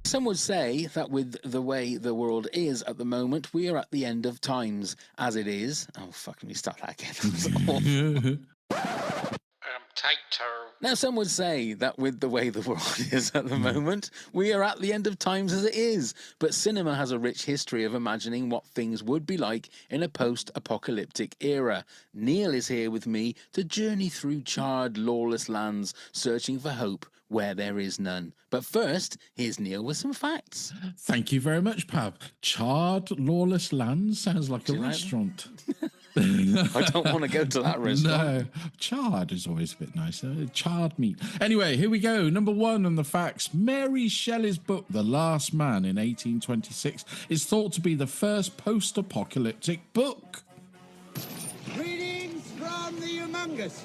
Some would say that with the way the world is at the moment, we are at the end of times as it is. Oh, fuck, let me start that again. That was awful. Now, some would say that with the way the world is at the moment, we are at the end of times as it is. But cinema has a rich history of imagining what things would be like in a post-apocalyptic era. Neil is here with me to journey through charred, lawless lands, searching for hope where there is none. But first, here's Neil with some facts. Thank you very much, Pav. Charred, lawless lands sounds like a restaurant. I don't want to go to that restaurant. No, charred is always a bit nicer. Charred meat. Anyway, here we go. Number one on the facts. Mary Shelley's book, The Last Man, in 1826, is thought to be the first post-apocalyptic book. Greetings from the humongous.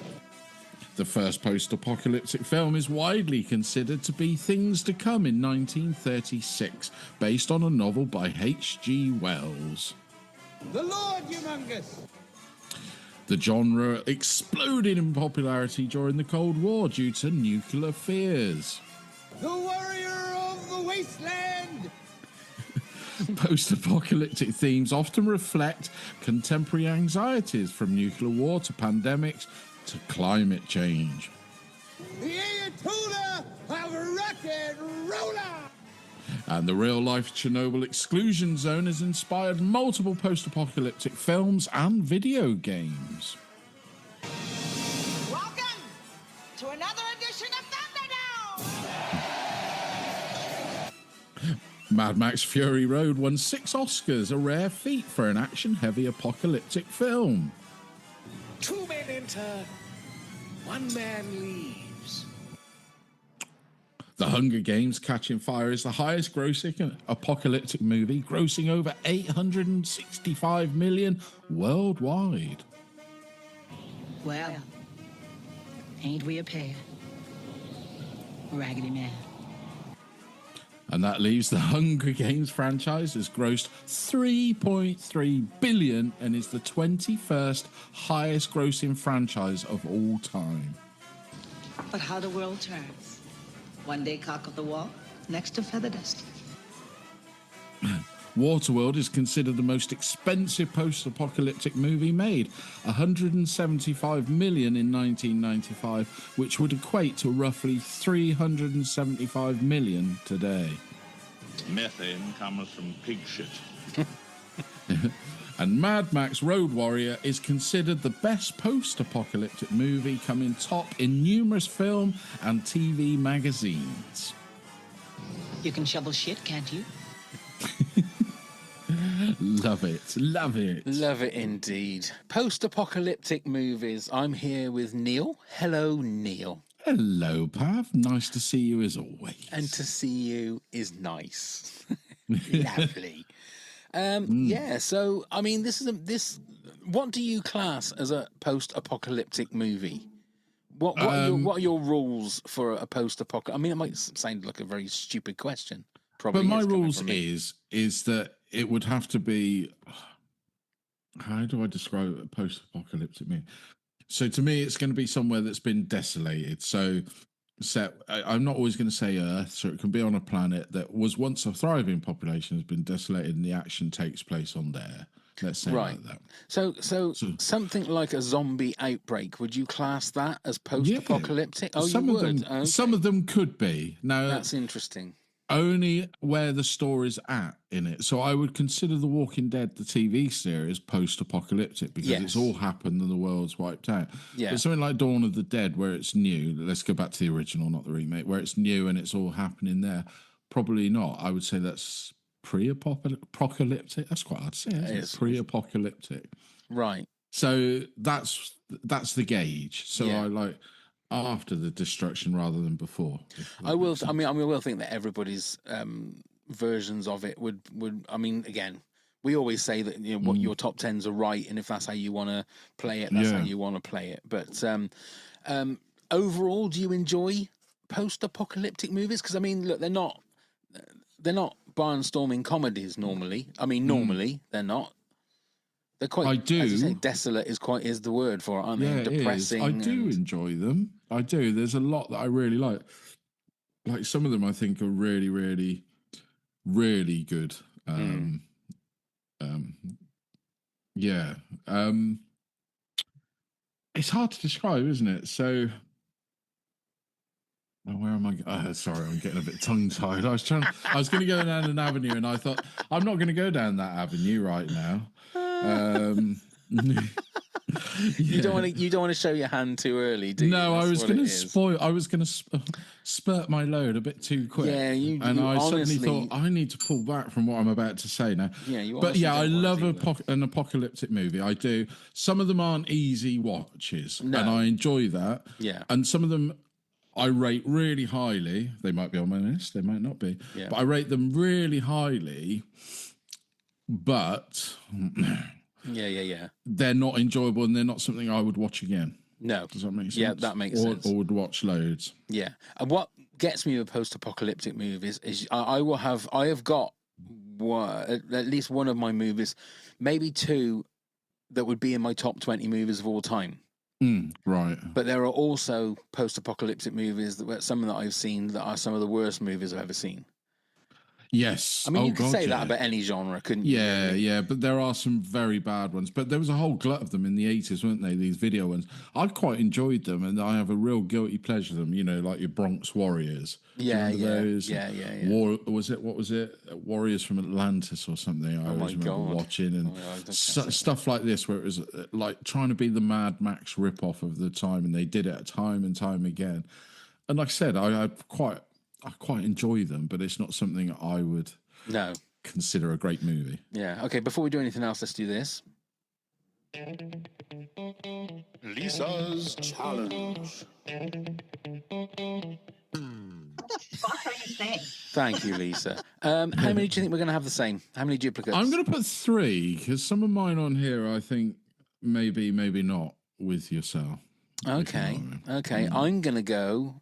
The first post-apocalyptic film is widely considered to be Things to Come in 1936, based on a novel by H.G. Wells. The Lord Humongous. The genre exploded in popularity during the Cold War due to nuclear fears. The Warrior of the Wasteland. Post-apocalyptic themes often reflect contemporary anxieties, from nuclear war to pandemics to climate change. The Ayatollah of Rock and Roller. And the real-life Chernobyl exclusion zone has inspired multiple post-apocalyptic films and video games. Welcome to another edition of Thunderdome! Mad Max Fury Road won 6 Oscars, a rare feat for an action-heavy apocalyptic film. 2 men enter, 1 man leaves. The Hunger Games: Catching Fire is the highest grossing apocalyptic movie, grossing over $865 million worldwide. Well, ain't we a pair? Raggedy Man. And that leaves the Hunger Games franchise has grossed $3.3 billion and is the 21st highest grossing franchise of all time. But how the world turns. One day cock of the walk, next to feather dust. Waterworld is considered the most expensive post-apocalyptic movie made, $175 million in 1995, which would equate to roughly $375 million today. Methane comes from pig shit. And Mad Max Road Warrior is considered the best post-apocalyptic movie, coming top in numerous film and TV magazines. You can shovel shit, can't you? Love it. Love it. Love it indeed. Post-apocalyptic movies. I'm here with Neil. Hello, Neil. Hello, Pav. Nice to see you as always. And to see you is nice. Lovely. Yeah, so I mean, what do you class as a post-apocalyptic movie? What are your rules for a post-apocalyptic? I mean, it might sound like a very stupid question. Probably, but my rules is that it would have to be. How do I describe a post-apocalyptic movie? So to me, it's going to be somewhere that's been desolated. So I'm not always going to say Earth, so it can be on a planet that was once a thriving population, has been desolated, and the action takes place on there. Let's say like that. So something like a zombie outbreak, would you class that as post-apocalyptic? Yeah. Oh, some you of would? them, Okay. Some of them could be. Now, that's interesting. Only where the story's at in it. So I would consider The Walking Dead, the TV series, post-apocalyptic because it's all happened and the world's wiped out. Yeah. But something like Dawn of the Dead, where it's new, let's go back to the original, not the remake, where it's new and it's all happening there, probably not. I would say that's pre-apocalyptic. That's quite hard to say. It is pre-apocalyptic. Right. So that's the gauge. So I like after the destruction rather than before. I will think that everybody's versions of it would. I mean, again, we always say that what your top tens are right, and if that's how you want to play it, that's how you want to play it. But overall, do you enjoy post-apocalyptic movies? Because I mean, look, they're not barnstorming comedies normally. I mean, normally they're not. They're quite. I do. As you say, desolate is the word for it, aren't they? Depressing. I do enjoy them. I do. There's a lot that I really like. Like some of them, I think are really, really really good. Yeah. It's hard to describe, isn't it? So, where am I? Sorry, I'm getting a bit tongue-tied. I was going to go down an avenue, and I thought I'm not going to go down that avenue right now. You don't want to show your hand too early, do you? No, I was going to spoil. I was going to spurt my load a bit too quick. Yeah, I suddenly thought I need to pull back from what I'm about to say now. Yeah, but yeah, I love an apocalyptic movie. I do. Some of them aren't easy watches, and I enjoy that. Yeah, and some of them I rate really highly. They might be on my list. They might not be. Yeah. But I rate them really highly. But yeah, they're not enjoyable, and they're not something I would watch again. No. Does that make sense? Yeah, that makes sense. Or would watch loads. Yeah. And what gets me with post-apocalyptic movies is I have got at least one of my movies, maybe two, that would be in my top 20 movies of all time. Right. But there are also post-apocalyptic movies some that I've seen that are some of the worst movies I've ever seen. Yes. I mean, you could say that about any genre, couldn't you? Yeah, really? yeah. But there are some very bad ones. But there was a whole glut of them in the 80s, weren't they? These video ones. I quite enjoyed them, and I have a real guilty pleasure of them. You know, like your Bronx Warriors. Yeah. What was it? Warriors from Atlantis or something. I always remember watching, and stuff like this, where it was like trying to be the Mad Max ripoff of the time, and they did it time and time again. And like I said, I quite enjoy them, but it's not something I would consider a great movie. Yeah. Okay, before we do anything else, let's do this. Lisa's Challenge. What the fuck are you saying? Thank you, Lisa. How many do you think we're going to have the same? How many duplicates? I'm going to put 3, because some of mine on here, I think maybe not with yourself. Okay. Okay. I'm going to go...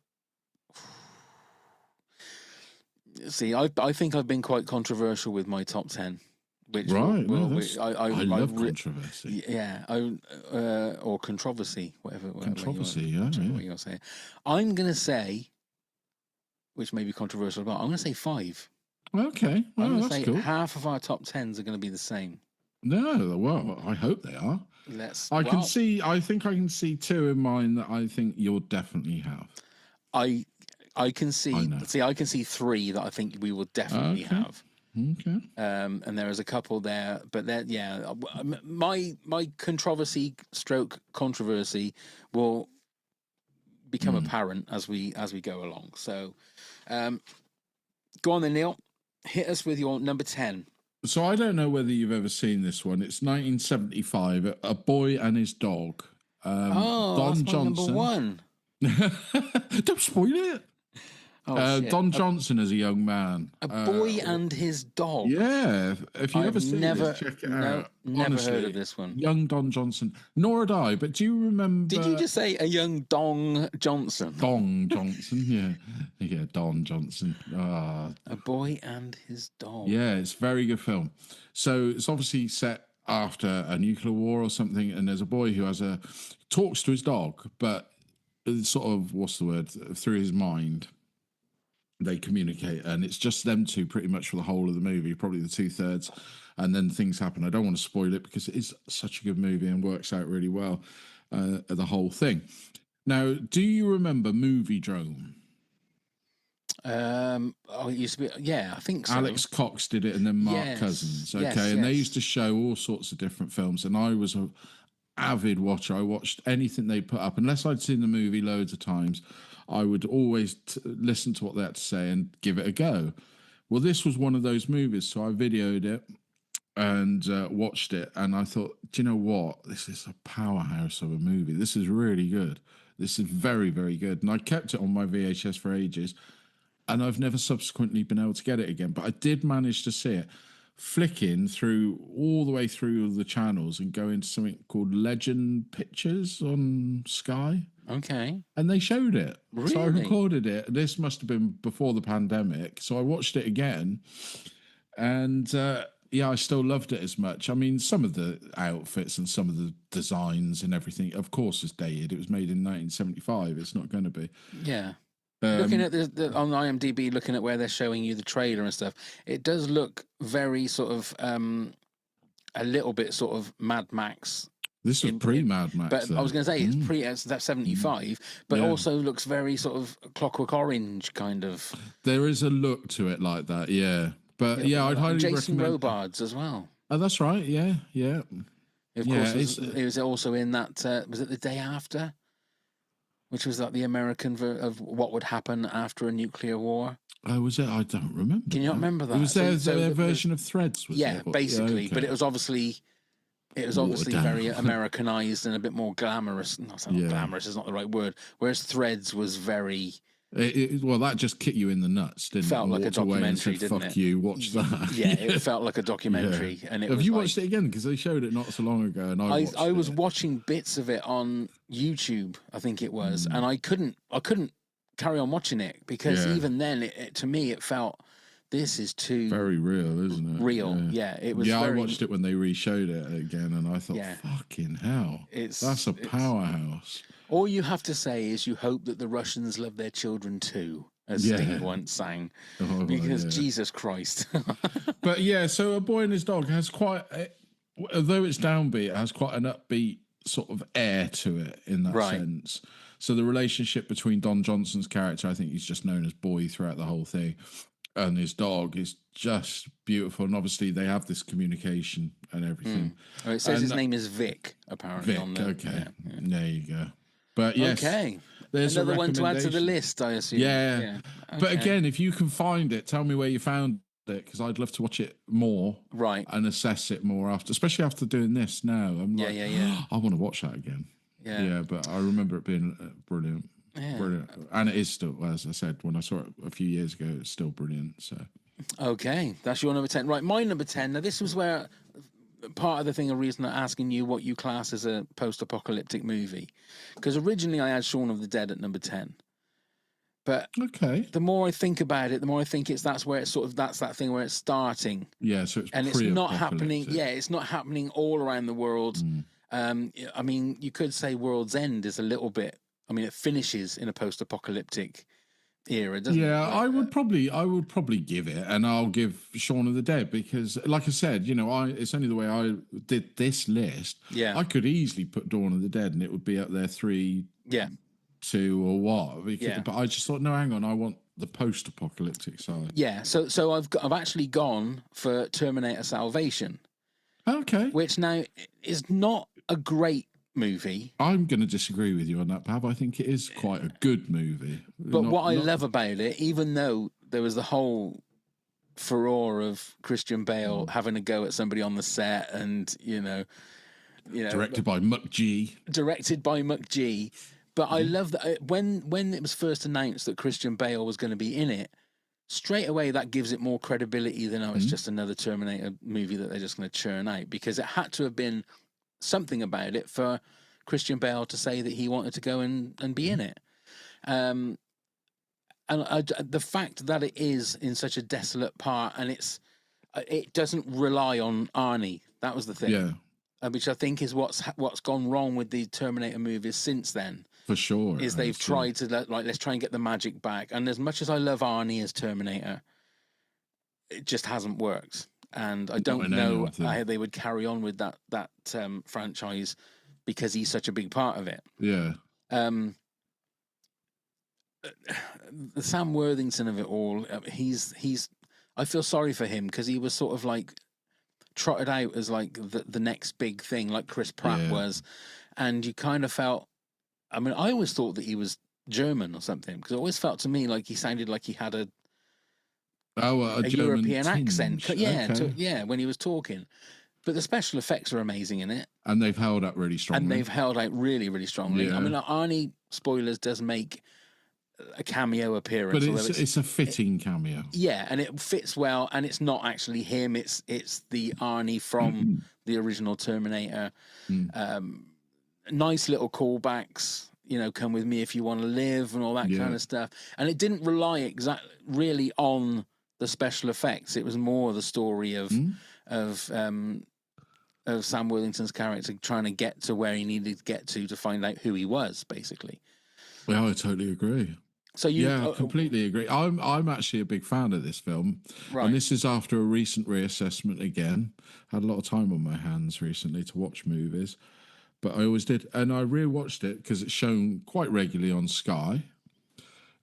See, I think I've been quite controversial with my top 10. Which I love controversy. Yeah, or controversy, whatever. Controversy, what you're saying. I'm going to say, which may be controversial, but I'm going to say 5. Okay, well, that's say cool. Half of our top 10s are going to be the same. No, well, I hope they are. I think I can see 2 in mine that I think you'll definitely have. I can see. I can see 3 that I think we will definitely have. Okay. And there is a couple there, but my controversy / controversy will become apparent as we go along. So, go on then, Neil. Hit us with your number 10. So I don't know whether you've ever seen this one. It's 1975. A Boy and His Dog. Don Johnson. Number 1. Don't spoil it. Don Johnson as a young man. A Boy and His Dog. Yeah. If you've ever seen this, check it out. Never heard of this one. Young Don Johnson. Nor had I, but do you remember... Did you just say a young Dong Johnson? Dong Johnson, yeah. Yeah, Don Johnson. A Boy and His Dog. Yeah, it's a very good film. So it's obviously set after a nuclear war or something, and there's a boy who talks to his dog, but sort of, through his mind... They communicate, and it's just them two pretty much for the whole of the movie, probably the 2/3, and then things happen. I don't want to spoil it because it is such a good movie and works out really well, the whole thing. Now, do you remember Movie Drone? It used to be, yeah, I think so. Alex Cox did it, and then Mark Cousins. Okay, and they used to show all sorts of different films, and I was an avid watcher. I watched anything they put up, unless I'd seen the movie loads of times. I would always listen to what they had to say and give it a go. Well, this was one of those movies, so I videoed it and watched it, and I thought, do you know what? This is a powerhouse of a movie. This is really good. This is very, very good. And I kept it on my VHS for ages, and I've never subsequently been able to get it again, but I did manage to see it, flicking through all the way through the channels and go into something called Legend Pictures on Sky. Okay. And they showed it. Really? So I recorded it. This must have been before the pandemic. So I watched it again. And I still loved it as much. I mean, some of the outfits and some of the designs and everything, of course, is dated. It was made in 1975. It's not going to be. Yeah. Looking at on IMDb, looking at where they're showing you the trailer and stuff, it does look very sort of a little bit sort of Mad Max. This was pre-Mad Max. But I was going to say it's that 75, but also looks very sort of Clockwork Orange kind of. There is a look to it like that, yeah. But I'd highly Jason recommend. Robards as well. Oh, that's right. Yeah. Of course, it was also in that. Was it The Day After? Which was like the American of what would happen after a nuclear war. Oh, was it? I don't remember. Can you not remember that? It was their version of Threads, was it? Basically. Okay. But it was obviously very Americanized and a bit more glamorous. Not glamorous is not the right word. Whereas Threads was very. Well, that just kicked you in the nuts, didn't it? Felt like a documentary, didn't it? Fuck you, watch that. Yeah, it felt like a documentary. And have you watched it again? Because they showed it not so long ago, and I was watching bits of it on YouTube, I think it was, and I couldn't carry on watching it because even then, to me, it felt this is too very real, isn't it? Real, it was. Yeah, I watched it when they reshowed it again, and I thought, fucking hell, that's a powerhouse. All you have to say is you hope that the Russians love their children too, as Sting once sang, because Jesus Christ. But so A Boy and His Dog has quite, although it's downbeat, it has quite an upbeat sort of air to it in that sense. So the relationship between Don Johnson's character, I think he's just known as Boy throughout the whole thing, and his dog is just beautiful. And obviously they have this communication and everything. Oh, it says his name is Vic, apparently. Vic, there you go. But yes, there's another one to add to the list, I assume. Yeah. But again, if you can find it, tell me where you found it, because I'd love to watch it more, and assess it more especially after doing this. Now I'm like, I want to watch that again. Yeah. But I remember it being brilliant, brilliant, and it is still, as I said, when I saw it a few years ago, it's still brilliant. So, that's your number 10, right? My number 10. Now, this was where. Part of the reason I'm asking you what you class as a post-apocalyptic movie, because originally I had Shaun of the Dead at number 10, but the more I think about it, the more I think that's that thing where it's starting. Yeah, so it's not happening. Yeah, it's not happening all around the world. I mean, you could say World's End is a little bit. I mean, it finishes in a post-apocalyptic era, doesn't it? I would probably give it, and I'll give Shaun of the Dead, because like I said, it's only the way I did this list. I could easily put Dawn of the Dead and it would be up there 3, 2 or what, but I just thought, no, hang on, I want the post-apocalyptic side. So I've actually gone for Terminator Salvation, which now is not a great movie. I'm going to disagree with you on that, Pav. I think it is quite a good movie. But what I love about it, even though there was the whole furore of Christian Bale having a go at somebody on the set, and directed by Muck G. But I love that when it was first announced that Christian Bale was going to be in it, straight away that gives it more credibility than it's just another Terminator movie that they're just going to churn out, because it had to have been something about it for Christian Bale to say that he wanted to go and be in it. And the fact that it is in such a desolate part, and it doesn't rely on Arnie. That was the thing. Which I think is what's gone wrong with the Terminator movies since then. For sure. Is they've tried to let's try and get the magic back. And as much as I love Arnie as Terminator, it just hasn't worked. And I don't know how they would carry on with that franchise, because he's such a big part of it. Yeah. The Sam Worthington of it all, he's. I feel sorry for him, because he was sort of like trotted out as like the next big thing, like Chris Pratt was, and you kind of felt. I mean, I always thought that he was German or something, because it always felt to me like he sounded like he had a European accent. When he was talking. But the special effects are amazing in it. And they've held up really strongly. really, really strongly. Yeah. I mean, Arnie, spoilers, does make a cameo appearance. But it's a fitting cameo. Yeah, and it fits well, and it's not actually him. It's the Arnie from the original Terminator. Nice little callbacks. Come with me if you want to live, and all that kind of stuff. And it didn't rely really on the special effects. It was more the story of Sam Worthington's character trying to get to where he needed to get to find out who he was, basically. Well, I totally agree. So you I completely agree. I'm actually a big fan of this film, and this is after a recent reassessment again. Had a lot of time on my hands recently to watch movies, but I always did, and I rewatched it because it's shown quite regularly on Sky,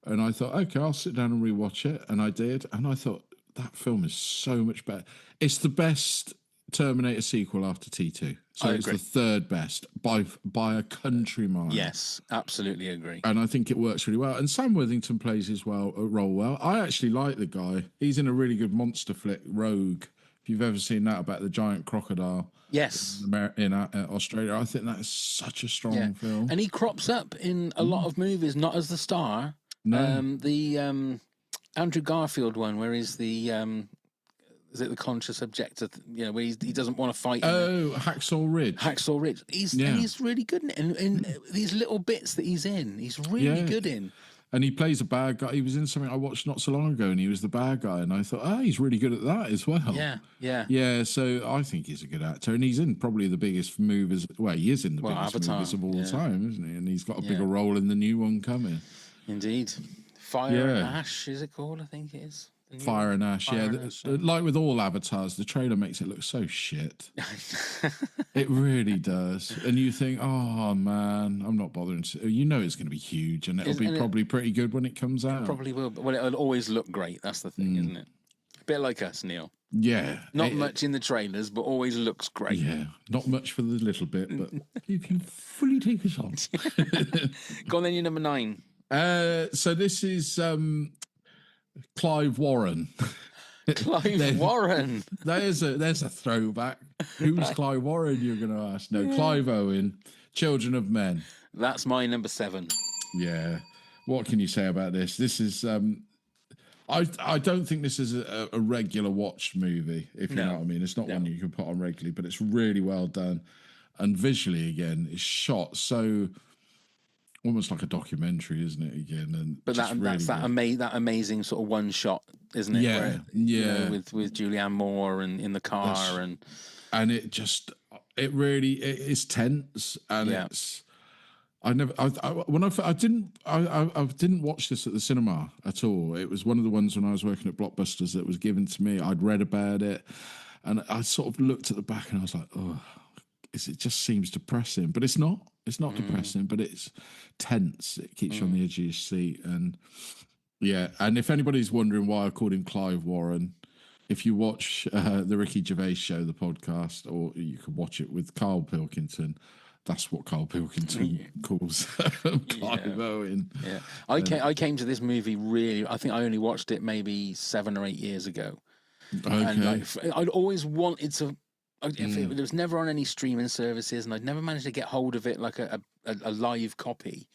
and I thought, okay, I'll sit down and rewatch it, and I did, and I thought that film is so much better. It's the best Terminator sequel after T2. So it's the third best by a country mile. Yes, absolutely agree. And I think it works really well. And Sam Worthington plays his role well. I actually like the guy. He's in a really good monster flick, Rogue. If you've ever seen that about the giant crocodile. Yes. In Australia. I think that is such a strong film. And he crops up in a lot of movies, not as the star. No. The Andrew Garfield one, where he's the... is it the conscious objector? Where he doesn't want to fight. Hacksaw Ridge. Hacksaw Ridge. He's really good in it. And in these little bits that he's in, he's really good in. And he plays a bad guy. He was in something I watched not so long ago, and he was the bad guy. And I thought, he's really good at that as well. Yeah. So I think he's a good actor, and he's in probably the biggest movies. Well, he is in the biggest Avatar, movies of all time, isn't he? And he's got a bigger role in the new one coming. Indeed. Fire and Ash, is it called? I think it is. Fire and Ash, like with all avatars, the trailer makes it look so shit. It really does. And you think, oh man, I'm not bothering. It's going to be huge, and it'll be probably pretty good when it comes out. It probably will. Well, it'll always look great. That's the thing, isn't it? A bit like us, Neil. Yeah. Not much in the trailers, but always looks great. Yeah. Not much for the little bit, but you can fully take us on. Go on then, your number 9. So this is Clive Warren. Clive Warren. There's a throwback. Who's Clive Warren, you're going to ask? No, Clive Owen, Children of Men. That's my number 7. Yeah. What can you say about this? This is... I don't think this is a regular watched movie, if you know what I mean. It's not one you can put on regularly, but it's really well done. And visually, again, it's shot so... almost like a documentary, isn't it? Again, but that's that amazing sort of one shot, isn't it? Yeah, with Julianne Moore and in the car, and it really is tense, and it's. I didn't watch this at the cinema at all. It was one of the ones when I was working at Blockbusters that was given to me. I'd read about it, and I sort of looked at the back and I was like, oh, it just seems depressing, but it's not. It's not depressing, but it's tense. It keeps you on the edge of your seat. And and if anybody's wondering why I called him Clive Warren, if you watch the Ricky Gervais show, the podcast, or you could watch it with Carl Pilkington, that's what Carl Pilkington calls Clive Owen. Yeah. I came to this movie really, I think I only watched it maybe 7 or 8 years ago. Okay. And I'd always wanted to... It was never on any streaming services, and I'd never managed to get hold of it like a live copy.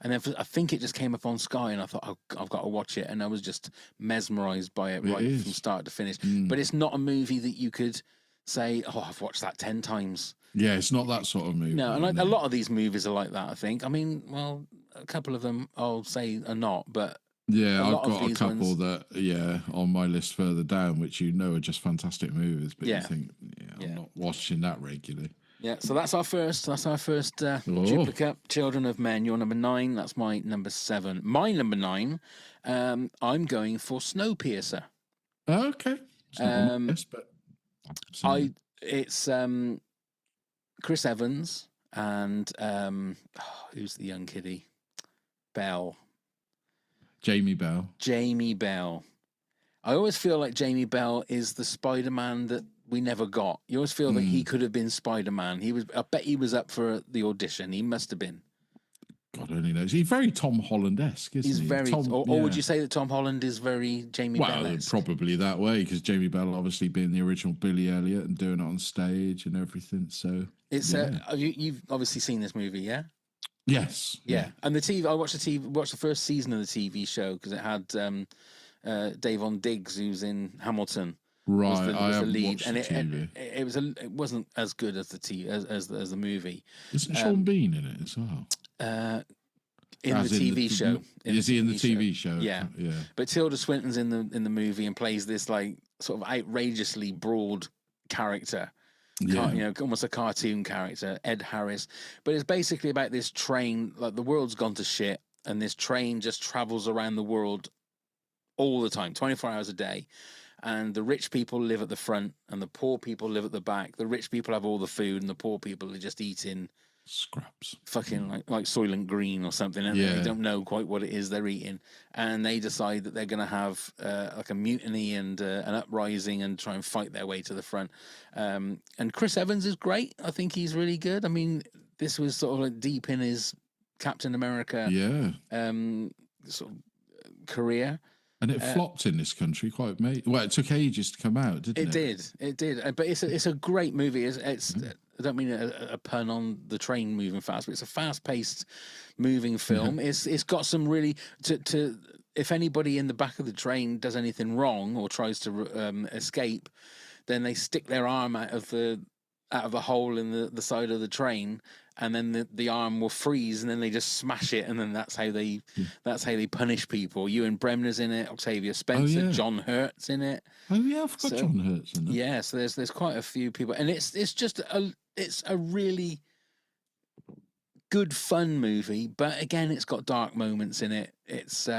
And then I think it just came up on Sky, and I thought, I've got to watch it. And I was just mesmerised by it from start to finish. But it's not a movie that you could say, I've watched that 10 times. Yeah, it's not that sort of movie. No, and a lot of these movies are like that, I think. I mean, well, a couple of them I'll say are not, but... Yeah, I've got a couple that, on my list further down, which are just fantastic movies, but you think, I'm not watching that regularly. Yeah, so that's our first duplicate, Children of Men. Your number 9, that's my number 7. My number 9, I'm going for Snowpiercer. Okay. It's Chris Evans and who's the young kiddie? Jamie Bell. I always feel like Jamie Bell is the Spider-Man that we never got. You always feel that he could have been Spider-Man. I bet he was up for the audition. He must have been. God only knows. He's very Tom Holland-esque, isn't he? He's very... Or would you say that Tom Holland is very Jamie Bell-esque? Well, probably that way, because Jamie Bell obviously being the original Billy Elliot and doing it on stage and everything, so... It's you've obviously seen this movie, yeah? Yes. Yeah. And the TV, I watched the first season of the TV show because it had Davon Diggs, who's in Hamilton. Right, was the lead, and it wasn't as good as as the movie. Isn't Sean Bean in it as well? In the TV show. Is he in the TV show? Yeah. But Tilda Swinton's in the movie and plays this like sort of outrageously broad character. Almost a cartoon character, Ed Harris. But it's basically about this train, like the world's gone to shit, and this train just travels around the world all the time, 24 hours a day. And the rich people live at the front and the poor people live at the back. The rich people have all the food and the poor people are just eating scraps, fucking like Soylent Green or something. And they don't know quite what it is they're eating. And they decide that they're going to have like a mutiny and an uprising and try and fight their way to the front. And Chris Evans is great. I think he's really good. I mean, this was sort of like deep in his Captain America sort of career. And it flopped in this country quite. Well, it took ages to come out, didn't it? It did. But it's a great movie. It's I don't mean a pun on the train moving fast, but it's a fast-paced, moving film. It's got some really to if anybody in the back of the train does anything wrong or tries to escape, then they stick their arm out of the hole in the side of the train, and then the arm will freeze, and then they just smash it, and then that's how they punish people. Ewan Bremner's in it, Octavia Spencer, John Hurt's in it. Oh yeah, I've got John Hurt's in it. Yeah, so there's quite a few people, and it's just a really good fun movie, but again, it's got dark moments in it. It's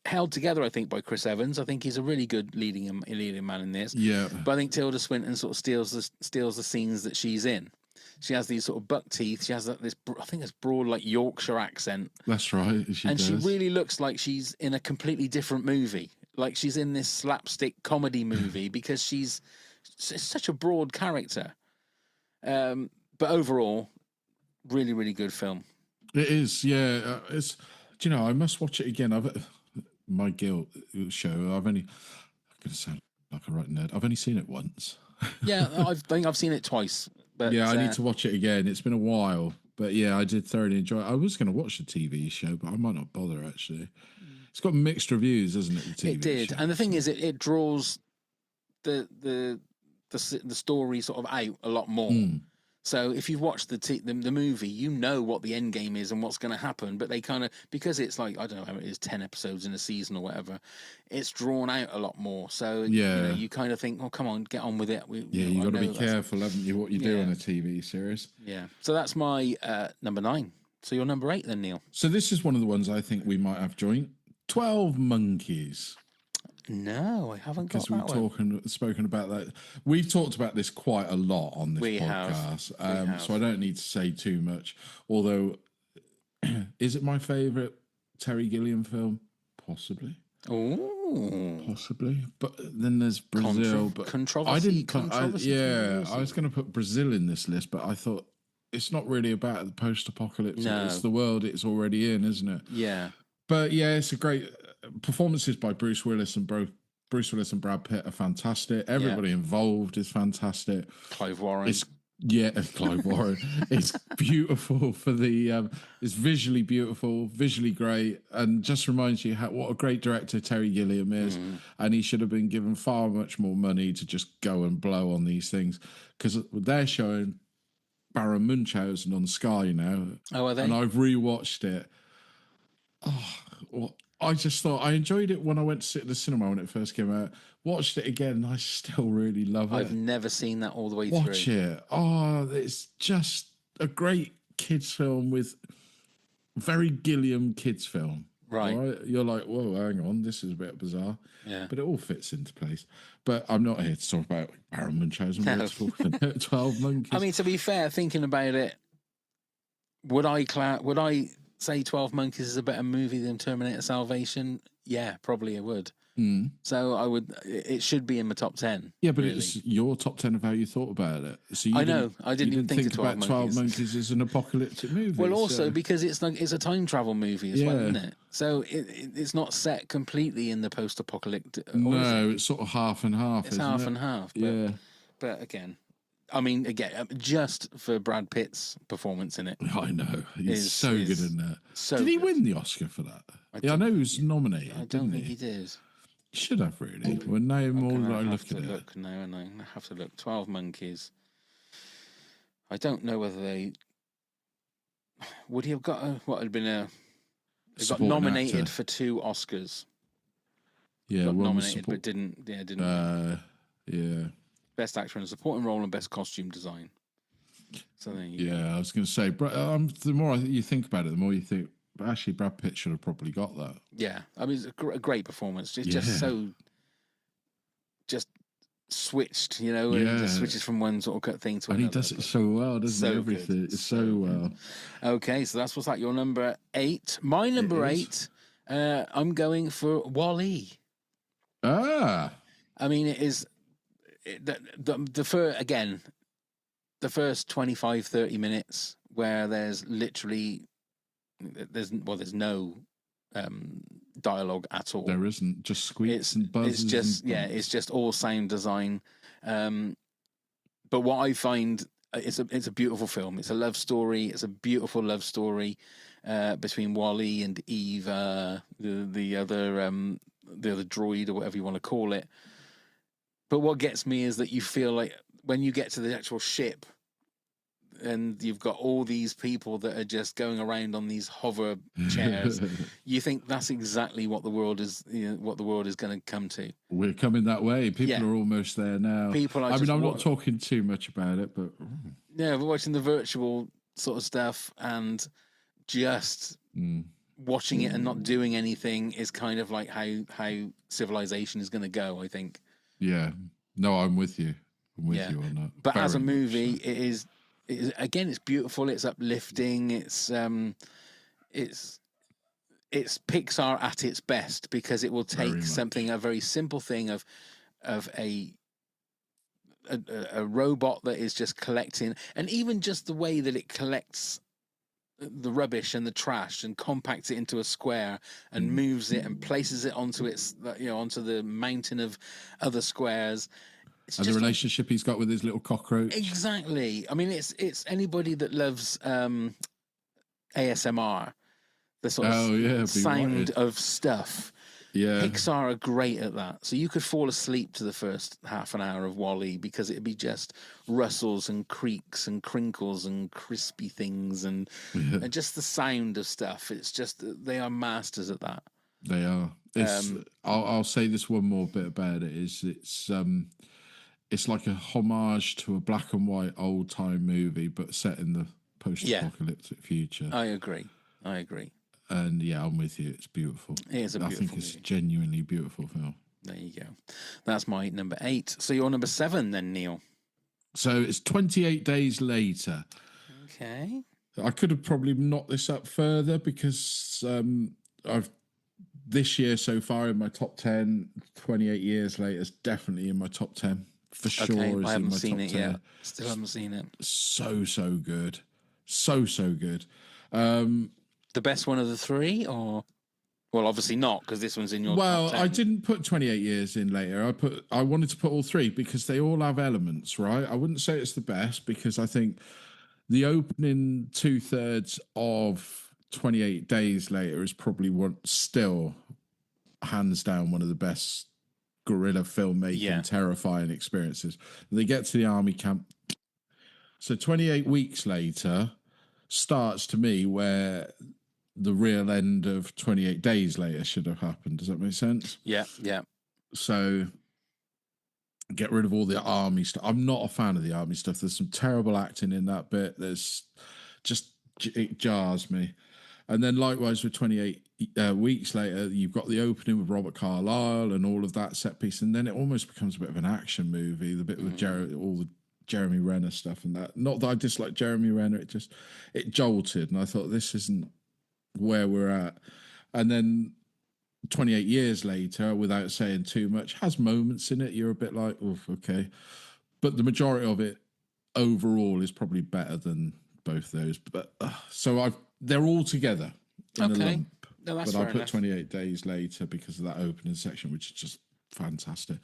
held together, I think, by Chris Evans. I think he's a really good leading man in this. Yeah. But I think Tilda Swinton sort of steals the scenes that she's in. She has these sort of buck teeth. She has this, I think it's broad, like Yorkshire accent. That's right. She really looks like she's in a completely different movie. Like she's in this slapstick comedy movie because she's such a broad character. But overall, really, really good film. It is, yeah. It's. Do you know? I must watch it again. My guilt show. I'm going to sound like a right nerd. I've only seen it once. Yeah, I think I've seen it twice. But, yeah, I need to watch it again. It's been a while, but yeah, I did thoroughly enjoy it. I was going to watch the TV show, but I might not bother actually. It's got mixed reviews, hasn't it? The TV it did, show? And the thing is, it draws the story sort of out a lot more. So if you've watched the movie, you know what the end game is and what's going to happen. But they kind of, because it's like, I don't know how it is, 10 episodes in a season or whatever, it's drawn out a lot number. So you kind of think, oh, come on, get on with it. You got to be careful, haven't you, what you do on a TV series. Yeah. So that's my number 9. So you're number 8 then, Neil. So this is one of the ones I think we might have joint. 12 Monkeys. No, I haven't got that one. Because we've spoken about that. We've talked about this quite a lot on this podcast. So I don't need to say too much. Although, is it my favourite Terry Gilliam film? Possibly. Oh, possibly. But then there's Brazil. Controversy. I was going to put Brazil in this list, but I thought it's not really about the post-apocalypse. No. It's the world it's already in, isn't it? Yeah. But yeah, it's a great performances by Bruce Willis and Brad Pitt are fantastic. Everybody involved is fantastic. Clive Warren. Clive Warren. It's beautiful for the. It's visually beautiful, visually great, and just reminds you what a great director Terry Gilliam is. And he should have been given far much more money to just go and blow on these things, because they're showing Baron Munchausen on Sky now. Oh, are they? And I've rewatched it. Oh, well, I just thought I enjoyed it when I went to sit at the cinema when it first came out. Watched it again, and I still really love it. I've never seen that all the way through. Watch it. Oh, it's just a great kids film with very Gilliam kids film. Right. You're like, whoa, hang on, this is a bit bizarre. Yeah. But it all fits into place. But I'm not here to talk about Baron Munchausen. No. We're talking about 12 Monkeys. I mean, to be fair, thinking about it, would I say 12 Monkeys is a better movie than Terminator Salvation? Yeah, probably it would. So it should be in my top 10. Yeah, but really. It's your top 10 of how you thought about it. So I know. I didn't even think of 12 about 12 Monkeys as an apocalyptic movie. Well, also because it's a time travel movie as well, isn't it? So it's not set completely in the post-apocalyptic. No, it's sort of half and half. It's half and half. But, but again, just for Brad Pitt's performance in it. I know. He's so good in that. So did he win the Oscar for that? I know he was nominated. I don't think he did. He should have, really. Well, now more than I look at it. Look now, and I have to look. 12 Monkeys. I don't know whether they... Would he have got He got nominated for 2 Oscars. Yeah, got nominated, but didn't. Yeah. Best actor in a supporting role and best costume design. So there you go. Yeah, I was going to say, the more you think about it, the more you think, but actually, Brad Pitt should have probably got that. Yeah, I mean, it's a great performance. It's just so, just switched, you know, and just switches from one sort of thing to another. And he does it so well, doesn't he? Everything. It's so well. Okay, so that's what's that, your number 8. My number 8, I'm going for Wall-E. Ah. I mean, it is, the first 25, 30 minutes where there's literally, there's no dialogue at all. There isn't, just squeaks and buzzes. It's just it's just all sound design. But what I find, it's a beautiful film. It's a love story. It's a beautiful love story between Wall-E and Eva, the other droid or whatever you want to call it. But what gets me is that you feel like when you get to the actual ship, and you've got all these people that are just going around on these hover chairs, you think that's exactly what the world is, what the world is going to come to. We're coming that way. People are almost there now. I'm not talking too much about it, but yeah, we're watching the virtual sort of stuff and just watching it and not doing anything is kind of like how civilization is going to go, I think. Yeah. No, I'm with you. I'm with you on that. But as a movie, it is again, it's beautiful. It's uplifting. It's Pixar at its best, because it will take a very simple thing of a robot that is just collecting, and even just the way that it collects the rubbish and the trash and compacts it into a square and moves it and places it onto onto the mountain of other squares. And the relationship he's got with his little cockroach. Exactly. I mean, it's anybody that loves ASMR, the sort of sound of stuff. Yeah. Pixar are great at that. So you could fall asleep to the first half an hour of Wall-E, because it'd be just rustles and creaks and crinkles and crispy things and just the sound of stuff. It's just, they are masters at that. They are. I'll say this one more bit about it, is it's like a homage to a black and white old time movie, but set in the post-apocalyptic future. I agree. And yeah, I'm with you. It's beautiful. It is a beautiful I think it's a genuinely beautiful film. There you go. That's my number 8. So you're number 7 then, Neil. So it's 28 days later. Okay. I could have probably knocked this up further, because I've this year so far in my top 10, 28 years later is definitely in my top 10. For sure. I haven't seen it yet. Still haven't seen it. So good. So good. The best one of the 3, or? Well, obviously not, because this one's in your top 10. I didn't put 28 years in later. I wanted to put all 3, because they all have elements, right? I wouldn't say it's the best, because I think the opening 2/3 of 28 days later is probably still hands down one of the best guerrilla filmmaking, terrifying experiences. They get to the army camp. So 28 weeks later starts, to me, where the real end of 28 days later should have happened. Does that make sense? Yeah. So get rid of all the army stuff. I'm not a fan of the army stuff. There's some terrible acting in that bit. It jars me. And then likewise with 28 weeks later, you've got the opening with Robert Carlyle and all of that set piece. And then it almost becomes a bit of an action movie, the bit with all the Jeremy Renner stuff and that. Not that I dislike Jeremy Renner, it jolted. And I thought, this isn't where we're at. And then 28 years later, without saying too much, has moments in it. You're a bit like, oh, okay. But the majority of it overall is probably better than both those. But they're all together in a lump. No, that's but I fair put enough. 28 days later because of that opening section, which is just fantastic.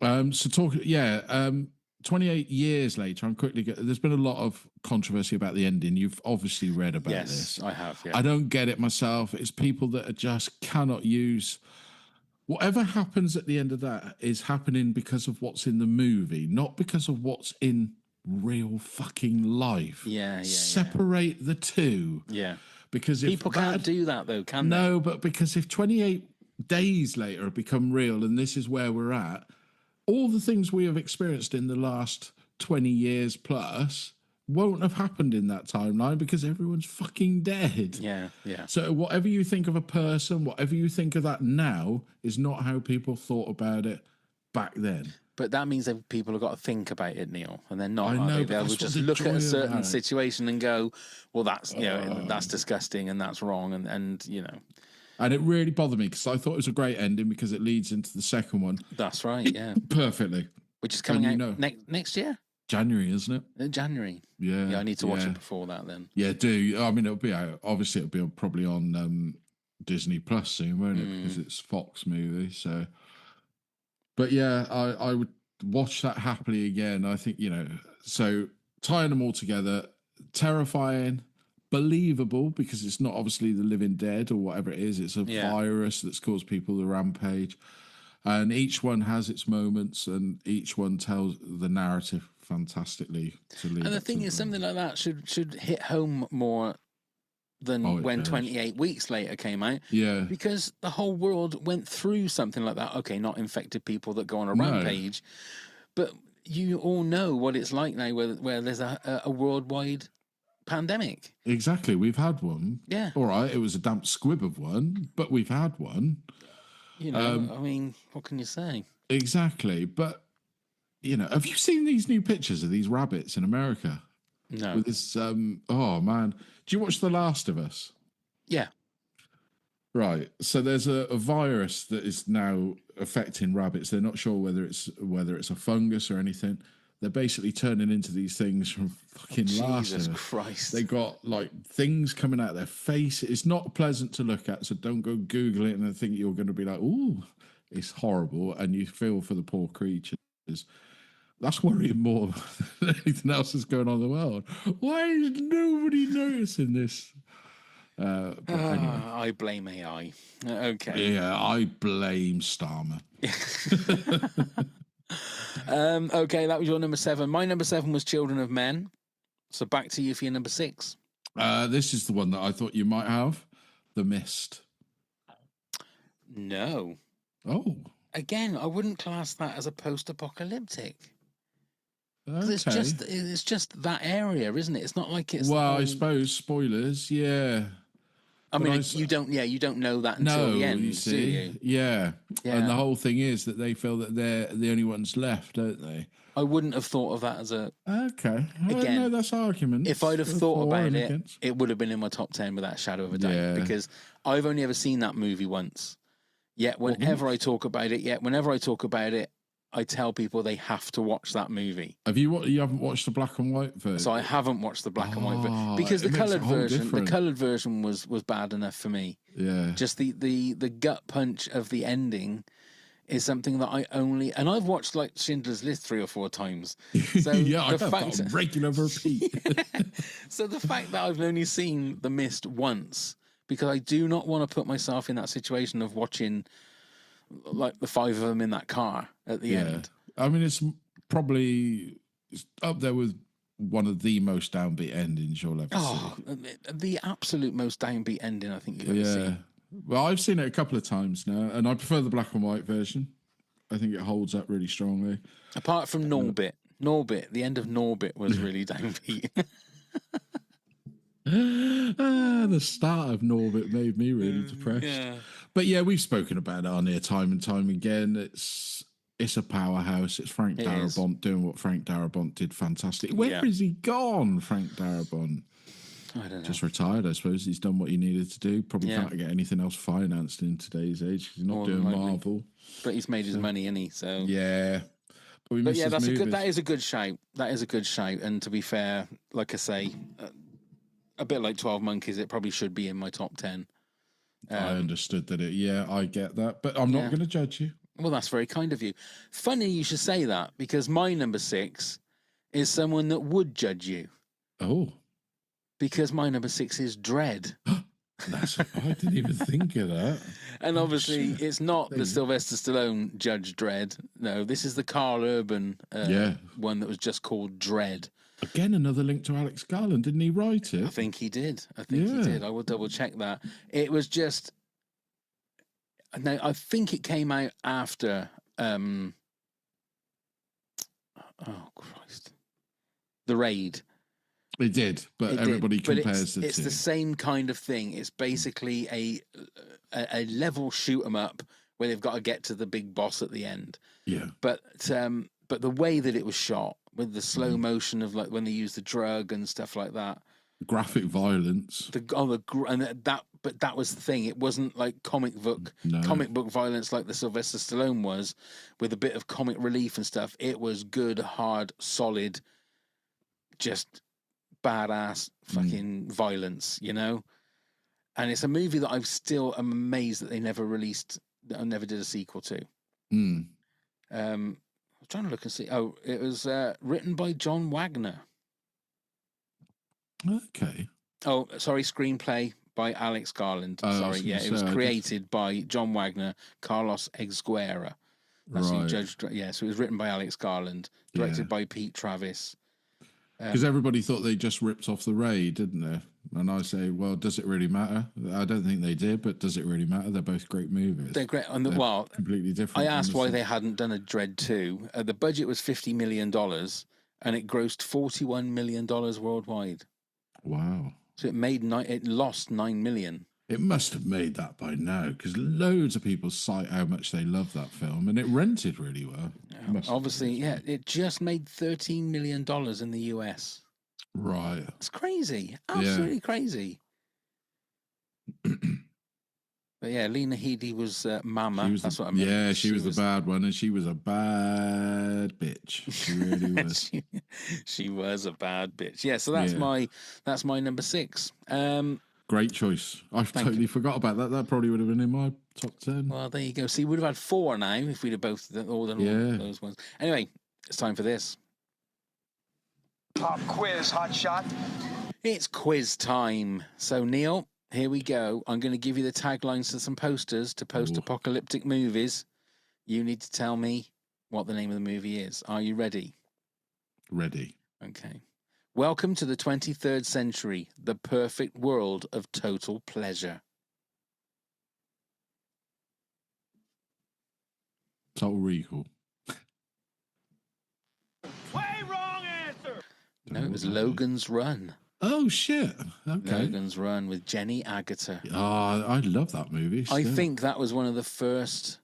28 years later, there's been a lot of controversy about the ending. You've obviously read about this. Yes, I have. Yeah. I don't get it myself. It's people that just cannot use. Whatever happens at the end of that is happening because of what's in the movie, not because of what's in real fucking life. Yeah. Separate the two. Yeah. Because if people can't do that, though, can they? No, but because if 28 days later become real and this is where we're at, all the things we have experienced in the last 20 years plus won't have happened in that timeline because everyone's fucking dead. Yeah, yeah. So whatever you think of a person, whatever you think of that now, is not how people thought about it back then. But that means that people have got to think about it, Neil, and they're not. I know, They will just look at a certain situation and go, "Well, that's that's disgusting and that's wrong," and you know. And it really bothered me because I thought it was a great ending because it leads into the second one. That's right, yeah, perfectly. Which is coming out next year. January, isn't it? January. Yeah. Yeah, I need to watch it before that then. Yeah, do. I mean, it'll be out. Obviously, it'll be probably on Disney Plus soon, won't it? Because it's Fox movie. So, but yeah, I would watch that happily again. I think, so tying them all together, terrifying, believable because it's not obviously the living dead or whatever it is. It's a virus that's caused people to rampage. And each one has its moments, and each one tells the narrative fantastically. And the thing is, something like that should hit home more than when 28 weeks later came out. Yeah. Because the whole world went through something like that. Okay, not infected people that go on a rampage, but you all know what it's like now where there's a worldwide pandemic. Exactly. We've had one. Yeah. All right, it was a damp squib of one, but we've had one. I mean, what can you say? Exactly. But, have you seen these new pictures of these rabbits in America? No. With this, oh, man. Do you watch The Last of Us? Yeah. Right. So there's a virus that is now affecting rabbits. They're not sure whether it's a fungus or anything. They're basically turning into these things from fucking Last of Us. Jesus Christ. They got like things coming out of their face. It's not pleasant to look at, so don't go Google it and think you're going to be like, ooh, it's horrible, and you feel for the poor creatures. That's worrying more than anything else that's going on in the world. Why is nobody noticing this? But anyway. I blame AI. Okay. Yeah, I blame Starmer. Okay, that was your number 7. My number 7 was Children of Men. So back to you for your number 6. This is the one that I thought you might have. The Mist. No. Oh. Again, I wouldn't class that as a post-apocalyptic. Okay. It's just that area, isn't it? It's not like it's. Well, I suppose spoilers. Yeah. I mean, you don't know that until the end, do you? Yeah. And the whole thing is that they feel that they're the only ones left, don't they? I wouldn't have thought of that as a. Okay. Again, no, that's argument. If I'd have thought about it, it would have been in my top 10 without a shadow of a doubt. Because I've only ever seen that movie once. Yet whenever I talk about it, I tell people they have to watch that movie. You haven't watched the black and white version? So I haven't watched the black and white version because the coloured version was bad enough for me. Yeah. Just the gut punch of the ending is something that and I've watched like Schindler's List 3 or 4 times. So I have on regular repeat. So the fact that I've only seen The Mist once, because I do not want to put myself in that situation of watching like the 5 of them in that car at the end. I mean, it's probably up there with one of the most downbeat endings you'll ever see. The absolute most downbeat ending I think you've ever seen. Well, I've seen it a couple of times now, and I prefer the black and white version. I think it holds up really strongly. Apart from Norbit. The end of Norbit was really downbeat. The start of Norbit made me really depressed. Yeah. But yeah, we've spoken about it on here time and time again. It's a powerhouse. It's Frank Darabont doing what Frank Darabont did fantastic. Where is he gone, Frank Darabont? I don't know. Just retired, I suppose. He's done what he needed to do. Probably can't get anything else financed in today's age. He's not doing Marvel. But he's made his money, isn't he? So yeah. But yeah, that is a good shout. That is a good shout. And to be fair, like I say, a bit like 12 Monkeys, it probably should be in my top 10. I understood that I get that, but I'm not going to judge you. Well, that's very kind of you. Funny you should say that, because my number 6 is someone that would judge you. Oh. Because my number 6 is Dread. I didn't even think of that. And obviously, it's not the Sylvester Stallone Judge Dredd. No, this is the Carl Urban one that was just called Dread. Again, another link to Alex Garland. Didn't he write it? I think he did. He did. I will double check that. It was just... Now, I think it came out after... oh, Christ. The Raid. It did, but everybody compares the two. It's the same kind of thing. It's basically a level shoot 'em up where they've got to get to the big boss at the end. Yeah. But the way that it was shot with the slow motion of like when they use the drug and stuff like that, graphic violence. But that was the thing. It wasn't like comic book violence like the Sylvester Stallone was, with a bit of comic relief and stuff. It was good, hard, solid, just badass fucking violence, you know. And it's a movie that I'm still amazed that they never released, that I never did a sequel to. I'm trying to look and see. Oh, it was written by John Wagner. Okay. Oh, sorry, screenplay by Alex Garland. Sorry, yeah, it was created by John Wagner, Carlos Exguera. That's who judged. Yeah, so it was written by Alex Garland, directed by Pete Travis. Because everybody thought they just ripped off The Raid, didn't they? And I say, well, does it really matter? I don't think they did, but does it really matter? They're both great movies. They're great. And They're completely different. I asked why they hadn't done a Dredd 2. The budget was $50 million, and it grossed $41 million worldwide. Wow. So it lost $9 million. It must have made that by now, because loads of people cite how much they love that film, and it rented really well. Obviously, yeah, it just made $13 million in the US. Right. It's crazy. Absolutely crazy. But yeah, Lena Headey was Mama. That's what I meant. Yeah, she was the bad one, and she was a bad bitch. She really was. she was a bad bitch. Yeah, so that's my number 6. Great choice. I totally forgot about that. That probably would have been in my top 10. Well, there you go. See, we would have had 4 now if we'd have both done all those ones. Anyway, it's time for this. Pop quiz, hot shot. It's quiz time. So, Neil, here we go. I'm going to give you the taglines to some posters to post-apocalyptic movies. You need to tell me what the name of the movie is. Are you ready? Ready. Okay. Welcome to the 23rd century, the perfect world of total pleasure. Total Recall. Way wrong answer. No, it was Logan's Run. Oh, shit. Okay. Logan's Run with Jenny Agutter. Oh, I love that movie. I think that was one of the first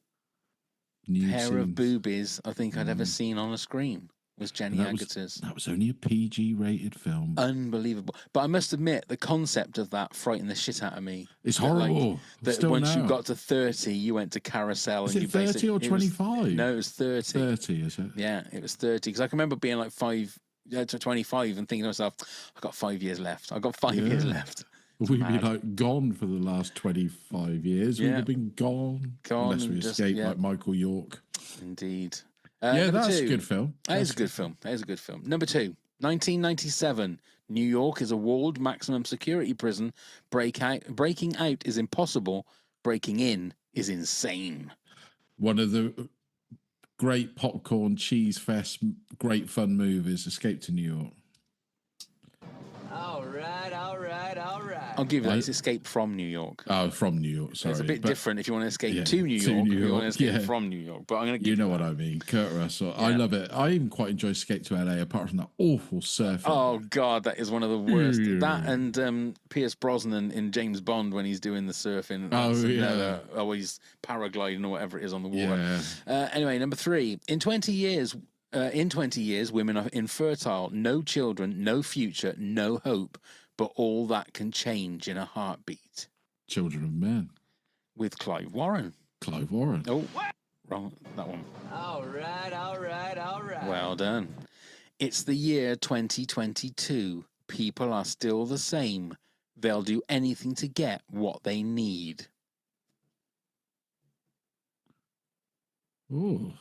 pair of boobies I think I'd ever seen on a screen. Was Jenny Agutter's. That was only a PG-rated film. Unbelievable. But I must admit, the concept of that frightened the shit out of me. It's horrible. That once you got to 30, you went to Carousel. Is it 30 or 25? No, it was 30. 30, is it? Yeah, it was 30. Because I can remember being like 25 and thinking to myself, I've got 5 years left. I've got 5 years left. We'd be like gone for the last 25 years. We'd have been gone. Unless we escaped like Michael York. Indeed. That's a good film. That is a good film. That is a good film. Number 2, 1997. New York is a walled maximum security prison. Breaking out is impossible. Breaking in is insane. One of the great popcorn cheese fest, great fun movies, Escape to New York. All right. I'll give you that. It's Escape from New York. Oh, from New York, sorry. It's a bit different if you want to escape to New York. If you want to escape from New York. But I'm going to give you know what I mean. Kurt Russell. I love it. I even quite enjoy Escape to LA, apart from that awful surfing. Oh, God, that is one of the worst. That and Pierce Brosnan in James Bond when he's doing the surfing. Always paragliding or whatever it is on the water. Yeah. Anyway, number 3. In 20 years, women are infertile. No children, no future, no hope. But all that can change in a heartbeat. Children of Men. With Clive Warren. Clive Warren. Oh, wrong. That one. All right. Well done. It's the year 2022. People are still the same. They'll do anything to get what they need. Oh.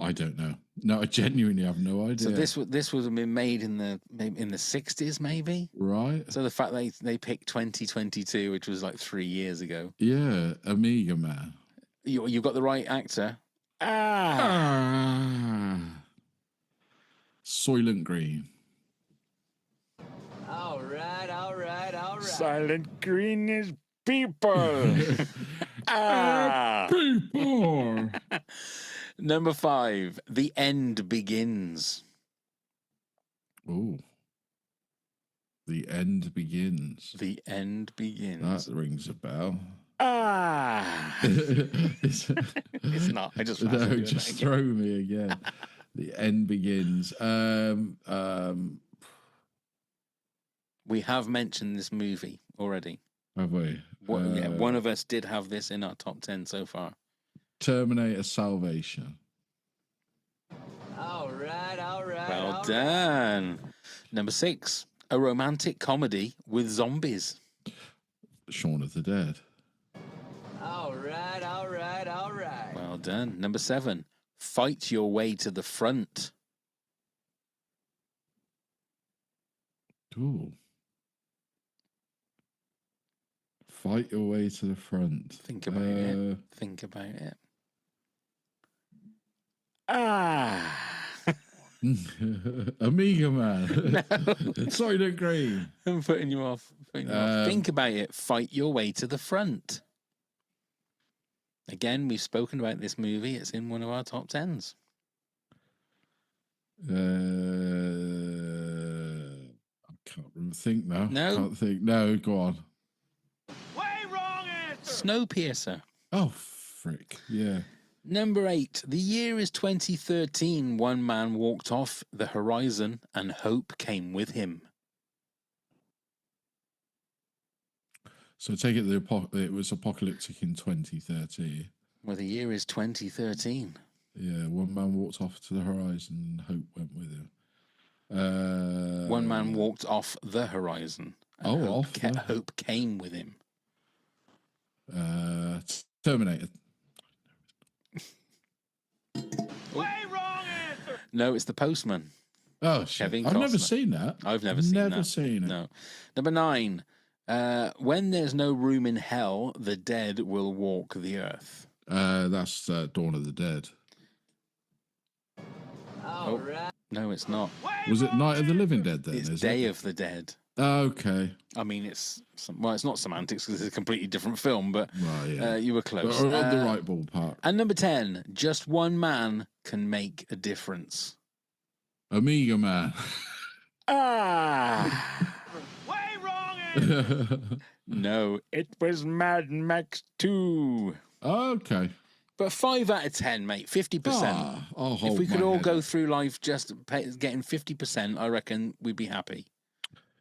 I don't know. No, I genuinely have no idea. So this would have been made in the 60s, maybe. Right. So the fact they picked 2022, which was like 3 years ago. Yeah, Amiga Man. You got the right actor. Soylent Green. All right. Silent Green is people. People. Number 5, The End Begins. Oh. The End Begins. The End Begins. That rings a bell. It's not. I just no, just throw me again. The End Begins. We have mentioned this movie already. Have we? One of us did have this in our top 10 so far. Terminator Salvation. All right. Well done. Number 6, a romantic comedy with zombies. Shaun of the Dead. All right. Well done. Number 7, Fight Your Way to the Front. Ooh. Fight Your Way to the Front. Think about it. Amiga Man. No. Sorry, don't agree. I'm putting you off. Think about it. Fight Your Way to the Front. Again, we've spoken about this movie. It's in one of our top 10s. I can't really think now. No? Can't think. No, go on. Way wrong answer. Snowpiercer. Oh, frick. Yeah. Number 8, the year is 2013. One man walked off the horizon and hope came with him. So take it it was apocalyptic in 2030. Well, the year is 2013. Yeah, one man walked off to the horizon and hope went with him. One man walked off the horizon. And hope came with him. Terminator. Way wrong answer. No, it's The Postman. Oh, shit. Kevin I've never Costner. seen that. I've never seen that. Never seen it. No. Number 9, when there's no room in hell, the dead will walk the earth. That's Dawn of the Dead. All right. No, it's not. Was it Night of the Living Dead then? It's is Day it? of the Dead. Okay. I mean, it's not semantics because it's a completely different film, but Right, yeah. you were close. But on the right ballpark. And number 10, just one man can make a difference. Amiga Man. Way wrong answer. No, it was Mad Max 2. Okay. But 5 out of 10, mate, 50%. I'll If hold we could my all head go up. through life just getting 50%, I reckon we'd be happy.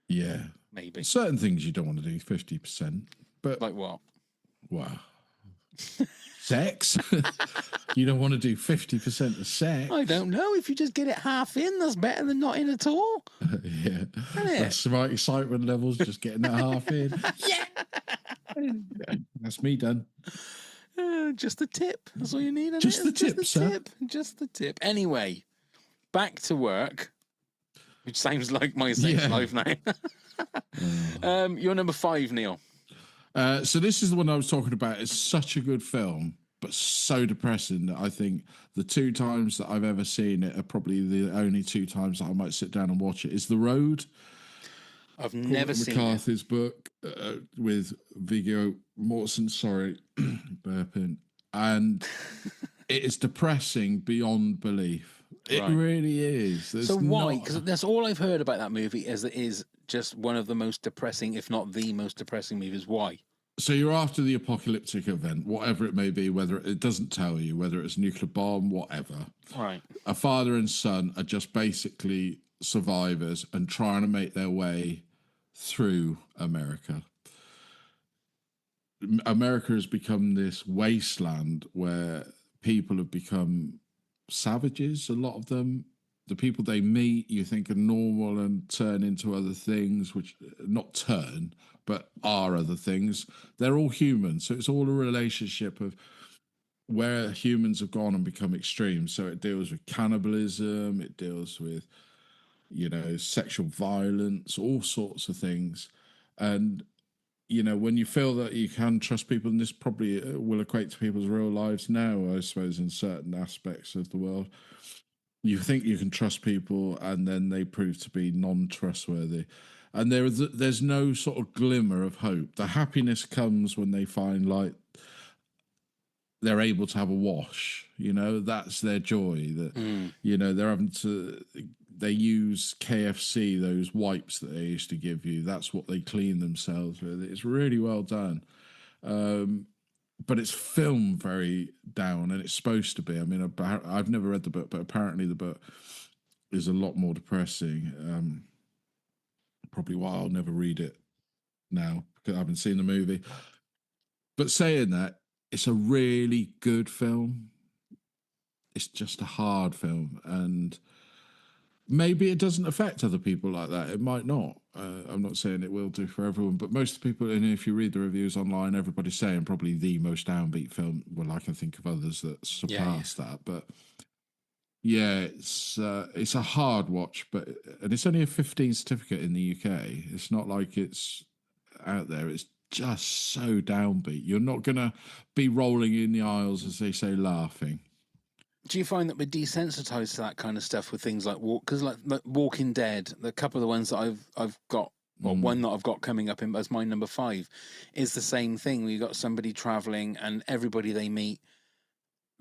Yeah. Maybe. Certain things you don't want to do 50%. But Like what? wow. Sex? You don't want to do 50% of sex. I don't know. If you just get it half in, that's better than not in at all. Yeah. Isn't it? That's my excitement levels, just getting that half in. Yeah. That's me done. Just the tip. That's all you need. isn't Just it? the It's tip, sir. Just the tip. Anyway, back to work, which sounds like my sex life now. You're number 5, Neil. So this is the one I was talking about. It's such a good film, but so depressing that I think the 2 times that I've ever seen it are probably the only 2 times that I might sit down and watch it. Is The Road. I've never seen it. McCarthy's book with Viggo Mortensen, sorry, burping. And it is depressing beyond belief. It Right. really is. So why? Because that's all I've heard about that movie is that it is just one of the most depressing, if not the most depressing movies. Why? So you're after the apocalyptic event, whatever it may be, whether it doesn't tell you, whether it's a nuclear bomb, whatever. Right. A father and son are just basically survivors and trying to make their way through America. America has become this wasteland where people have become savages, a lot of them. The people they meet, you think are normal and turn into other things, which not turn, but are other things. They're all human. So it's all a relationship of where humans have gone and become extreme. So it deals with cannibalism, it deals with, sexual violence, all sorts of things. And, when you feel that you can trust people, and this probably will equate to people's real lives now, I suppose, in certain aspects of the world, you think you can trust people and then they prove to be non-trustworthy. And there's no sort of glimmer of hope. The happiness comes when they find light they're able to have a wash. You know, that's their joy. That you know, they're having to. They use KFC, those wipes that they used to give you. That's what they clean themselves with. It's really well done. But it's filmed very down, and it's supposed to be. I mean, I've never read the book, but apparently the book is a lot more depressing. Probably why I'll never read it now, because I haven't seen the movie. But saying that, it's a really good film. It's just a hard film, and maybe it doesn't affect other people like that. It might not. I'm not saying it will do for everyone, but most people, and if you read the reviews online, everybody's saying probably the most downbeat film. Well, I can think of others that surpass that, but yeah, it's a hard watch, and it's only a 15 certificate in the UK. It's not like it's out there. It's just so downbeat. You're not gonna be rolling in the aisles, as they say, laughing. Do you find that we're desensitized to that kind of stuff with things like because like Walking Dead, the couple of the ones that I've got, well, one that I've got coming up as my number 5, is the same thing. We've got somebody traveling, and everybody they meet,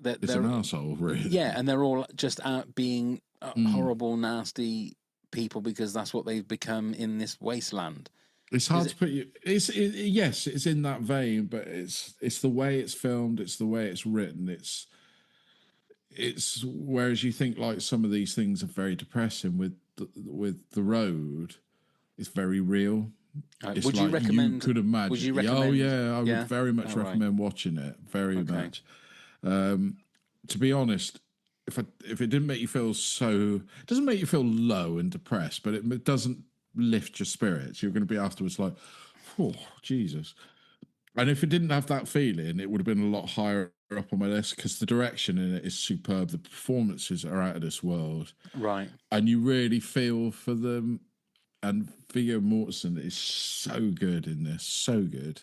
It's an arsehole, really. Yeah, and they're all just out being horrible, nasty people because that's what they've become in this wasteland. It's hard to put you. Yes, it's in that vein, but it's the way it's filmed. It's the way it's written. It's whereas you think like some of these things are very depressing with the road, it's very real. It's would like you recommend? You could imagine. Would you recommend? Oh yeah, I would very much recommend watching it. Very much. To be honest, if it didn't make you feel it doesn't make you feel low and depressed, but it doesn't lift your spirits. You're going to be afterwards like, oh Jesus. And if it didn't have that feeling, it would have been a lot higher up on my list because the direction in it is superb. The performances are out of this world. Right. And you really feel for them. And Viggo Mortensen is so good in this. So good.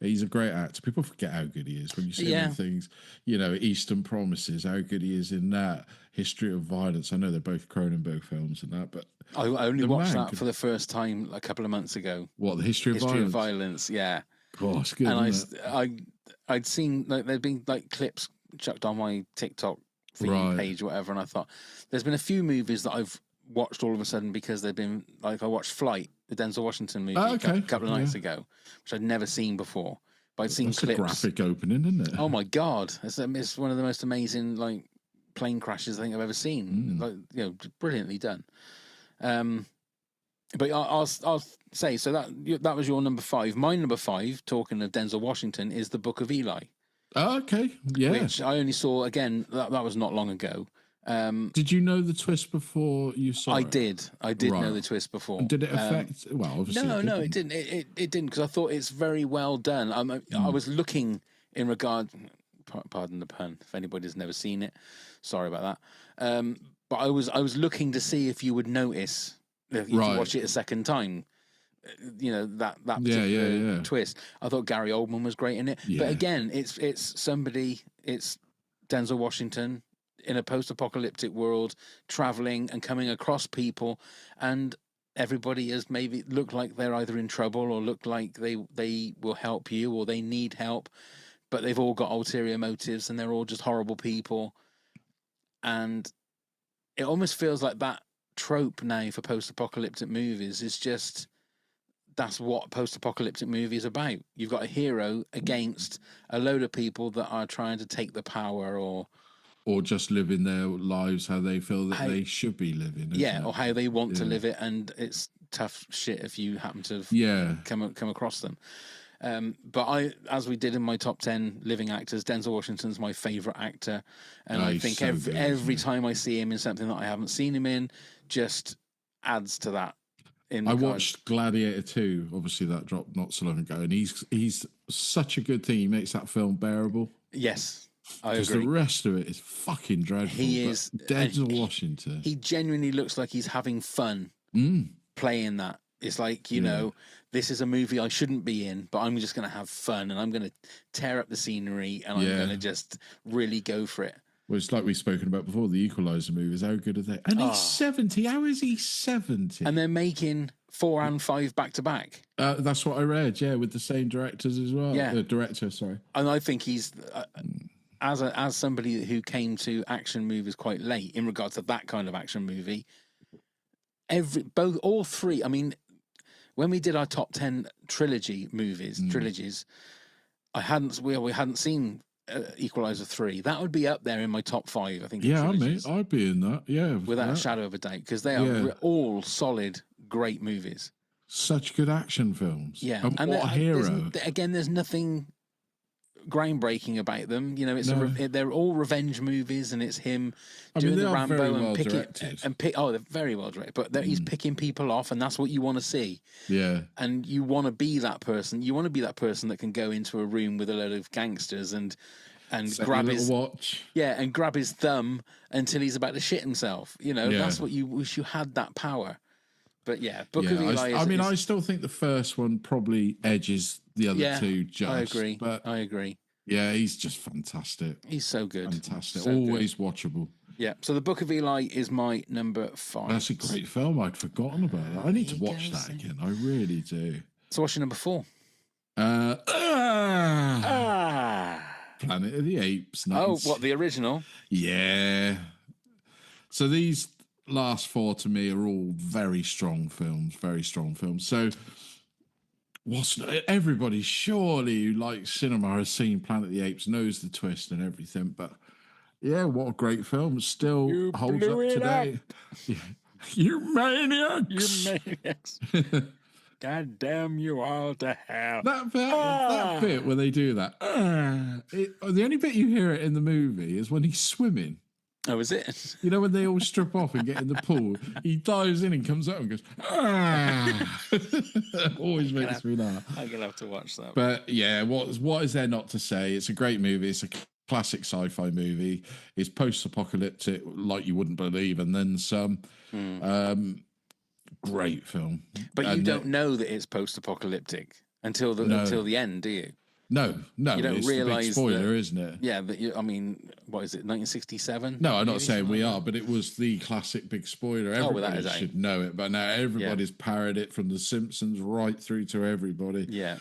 He's a great actor. People forget how good he is when you see him in things. You know, Eastern Promises, how good he is in that. History of Violence. I know they're both Cronenberg films and that, but I only watched that for the first time a couple of months ago. What, the History of Violence? History of Violence, yeah. Oh, it's good. And I'd seen like there'd been like clips chucked on my TikTok feed page or whatever, and I thought there's been a few movies that I've watched all of a sudden because they've been like I watched Flight, the Denzel Washington movie, a couple of nights ago, which I'd never seen before. But I'd seen clips. A graphic opening, isn't it? Oh my god, it's one of the most amazing like plane crashes I think I've ever seen. Like brilliantly done. But I'll say so that was your number 5. My number 5, talking of Denzel Washington, is The Book of Eli. Oh, okay, yeah. Which I only saw again. That was not long ago. Did you know the twist before you saw it? I did know the twist before. And did it affect? Well, obviously, no, it didn't. It didn't because I thought it's very well done. I was looking in regard. Pardon the pun. If anybody's never seen it, sorry about that. But I was looking to see if you would notice. If you watch it a second time, that particular twist. I thought Gary Oldman was great in it, but again, it's Denzel Washington in a post-apocalyptic world, traveling and coming across people, and everybody has maybe look like they're either in trouble or look like they will help you or they need help, but they've all got ulterior motives and they're all just horrible people, and it almost feels like that trope now for post-apocalyptic movies is just that's what post-apocalyptic movie is about. You've got a hero against a load of people that are trying to take the power or just living their lives how they feel that they should be living, or how they want to live it, and it's tough shit if you happen to come across them. But as we did in my top 10 living actors, Denzel Washington's my favourite actor, and I think every time I see him in something that I haven't seen him in, just adds to that. I watched Gladiator 2, obviously that dropped not so long ago, and he's such a good thing. He makes that film bearable. Yes, I agree. Because the rest of it is fucking dreadful. He is Denzel Washington. He genuinely looks like he's having fun playing that. It's like, this is a movie I shouldn't be in, but I'm just going to have fun and I'm going to tear up the scenery and I'm going to just really go for it. Well, it's like we've spoken about before, the Equalizer movies. How good are they? And he's 70. How is he 70? And they're making 4 and 5 back to back. That's what I read, with the same directors as well. Yeah. Director, sorry. And I think he's... as somebody who came to action movies quite late in regards to that kind of action movie, all three. I mean, when we did our top 10 trilogies, we hadn't seen Equalizer 3. That would be up there in my top 5. I think. Yeah, I'd be in that. Yeah, without a shadow of a doubt, because they are all solid, great movies. Such good action films. Yeah, and what a hero. There's nothing groundbreaking about them. You know, they're all revenge movies, and it's him doing the Rambo and they're very well directed. But he's picking people off, and that's what you want to see. Yeah, and you want to be that person. You want to be that person that can go into a room with a load of gangsters and grab his watch. Yeah, and grab his thumb until he's about to shit himself. You know, that's what you wish you had, that power. But yeah, Book of Eli. I still think the first one probably edges the other two. I agree. But I agree. Yeah, he's just fantastic. He's so good. Fantastic. So always good. Watchable. Yeah. So the Book of Eli is my number 5. That's a great film. I'd forgotten about that. I need to watch that again. I really do. So what's your number 4? Planet of the Apes. Nice. Oh, what, the original? Yeah. So these last 4 to me are all very strong films. Very strong films. So everybody surely who likes cinema has seen Planet of the Apes, knows the twist and everything. But yeah, what a great film. Still holds up today. You maniacs. You maniacs. God damn you all to hell. That bit where they do that. The only bit you hear it in the movie is when he's swimming. Oh, is it? You know, when they all strip off and get in the pool, he dives in and comes out and goes, Always makes me laugh. I'm going to have to watch that. But yeah, what is there not to say? It's a great movie. It's a classic sci-fi movie. It's post-apocalyptic like you wouldn't believe, and then some. Great film. But you don't know that it's post-apocalyptic until the end, do you? No, you don't realize. It's a big spoiler, isn't it? Yeah, but I mean, what is it? 1967? No, I'm not saying we are, but it was the classic big spoiler. Everybody should know it, but now everybody's parodied it from The Simpsons right through to everybody. Yeah,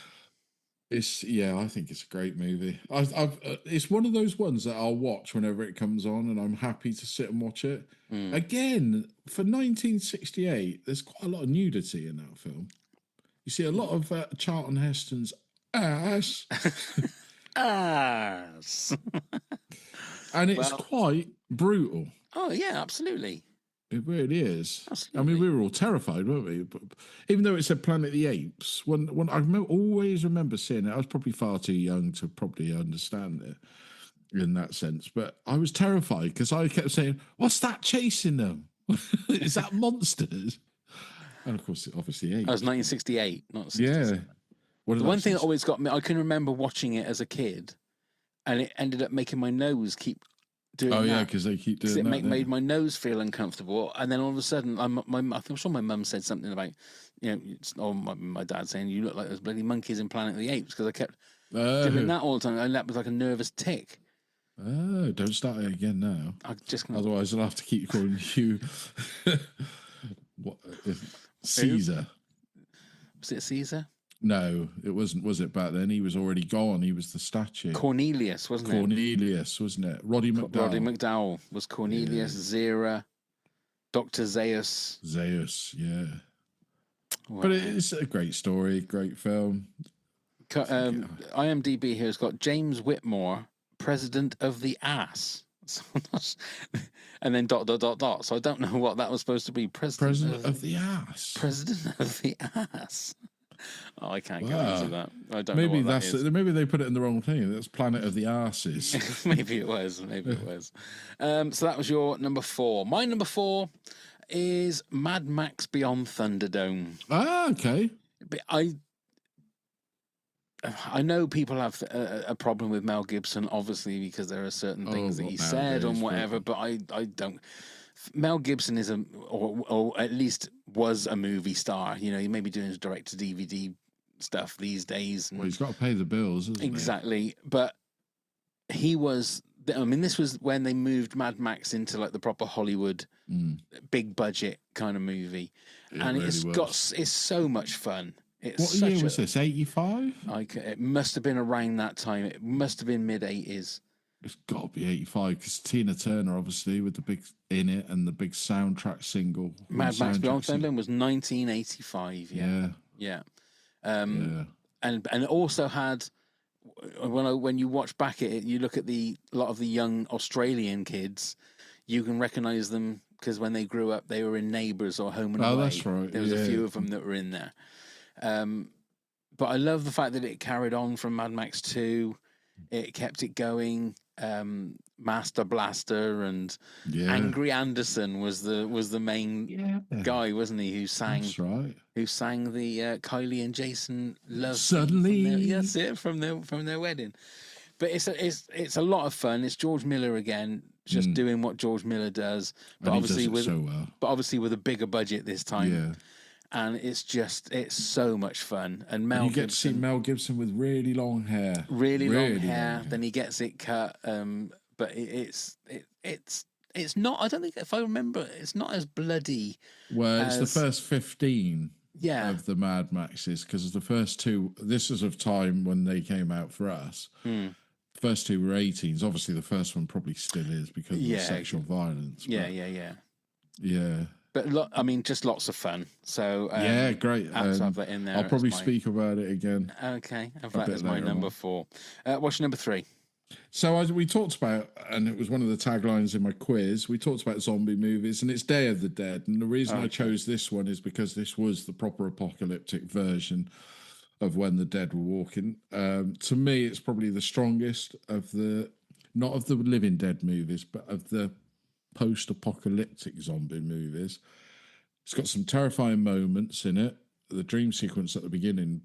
I think it's a great movie. It's one of those ones that I'll watch whenever it comes on, and I'm happy to sit and watch it. Again, for 1968, there's quite a lot of nudity in that film. You see a lot of Charlton Heston's ass. Ass. And it's quite brutal. Oh, yeah, absolutely. It really is. Absolutely. I mean, we were all terrified, weren't we? But even though it said Planet of the Apes, when always remember seeing it, I was probably far too young to probably understand it in that sense. But I was terrified because I kept saying, "What's that chasing them? Is that monsters?" And of course, obviously, apes. That was 1968, not 67. Yeah. The one thing that always got me, I can remember watching it as a kid, and it ended up making my nose keep doing that. Oh, yeah, because they keep doing that. It made my nose feel uncomfortable. And then all of a sudden, I'm sure my mum said something about, or my dad saying, "You look like those bloody monkeys in Planet of the Apes," because I kept doing that all the time. And that was like a nervous tick. Oh, don't start it again now. Otherwise, I'll have to keep calling you Caesar. Was it Caesar? No, it wasn't. Was it back then? He was already gone. He was the statue. Cornelius, wasn't it? Cornelius, wasn't it? Roddy McDowall. Roddy McDowall was Cornelius. Zera, Dr. Zeus. Zeus, yeah. Wow. But it's a great story, great film. IMDb here has got James Whitmore, President of the Ass. And then ... So I don't know what that was supposed to be. President of the Ass. President of the Ass. Oh, I can't get into that. I don't know what that is. Maybe they put it in the wrong thing. That's Planet of the Arses. Maybe it was. So that was your number 4. My number 4 is Mad Max Beyond Thunderdome. Ah, okay. But I know people have a problem with Mel Gibson, obviously, because there are certain things that he said and whatever, but I don't. Mel Gibson is or at least was a movie star. You know, he may be doing his direct-to-DVD stuff these days. Well, he's got to pay the bills, isn't he? Exactly. But he was... I mean, this was when they moved Mad Max into like the proper Hollywood, big budget kind of movie. It's so much fun. What year was this? 85? It must have been around that time. It must have been mid-80s. It's got to be 85 because Tina Turner, obviously, with the big in it and the big soundtrack single. Mad Max Beyond Thunderdome was 1985. Yeah. And it also had, when you watch back at it, you look at a lot of the young Australian kids, you can recognise them because when they grew up, they were in Neighbours or Home and Away. Oh, that's right. There was a few of them that were in there. But I love the fact that it carried on from Mad Max 2. It kept it going. Master Blaster and Angry Anderson was the main guy, wasn't he? Who sang? That's right. Who sang the Kylie and Jason love Suddenly? That's it, from their wedding. But it's a lot of fun. It's George Miller again, just doing what George Miller does, but obviously with a bigger budget this time. Yeah. And it's so much fun. And Mel Gibson, get to see Mel Gibson with really long hair. Really long hair. Then he gets it cut. But it's not. I don't think, if I remember, it's not as bloody. Well, it's the first 15 of the Mad Maxes, because the first two. This is of time when they came out for us. First two were 18s. Obviously, the first one probably still is because of the sexual violence. Yeah. But just lots of fun. So great. Have to have that in there. I'll probably speak about it again. Okay, have that as my number 4. What's your number 3? So we talked about, and it was one of the taglines in my quiz, we talked about zombie movies, and it's Day of the Dead. And the reason I chose this one is because this was the proper apocalyptic version of When the Dead Were Walking. To me, it's probably the strongest of not of the Living Dead movies, but of the post-apocalyptic zombie movies. It's got some terrifying moments in it. The dream sequence at the beginning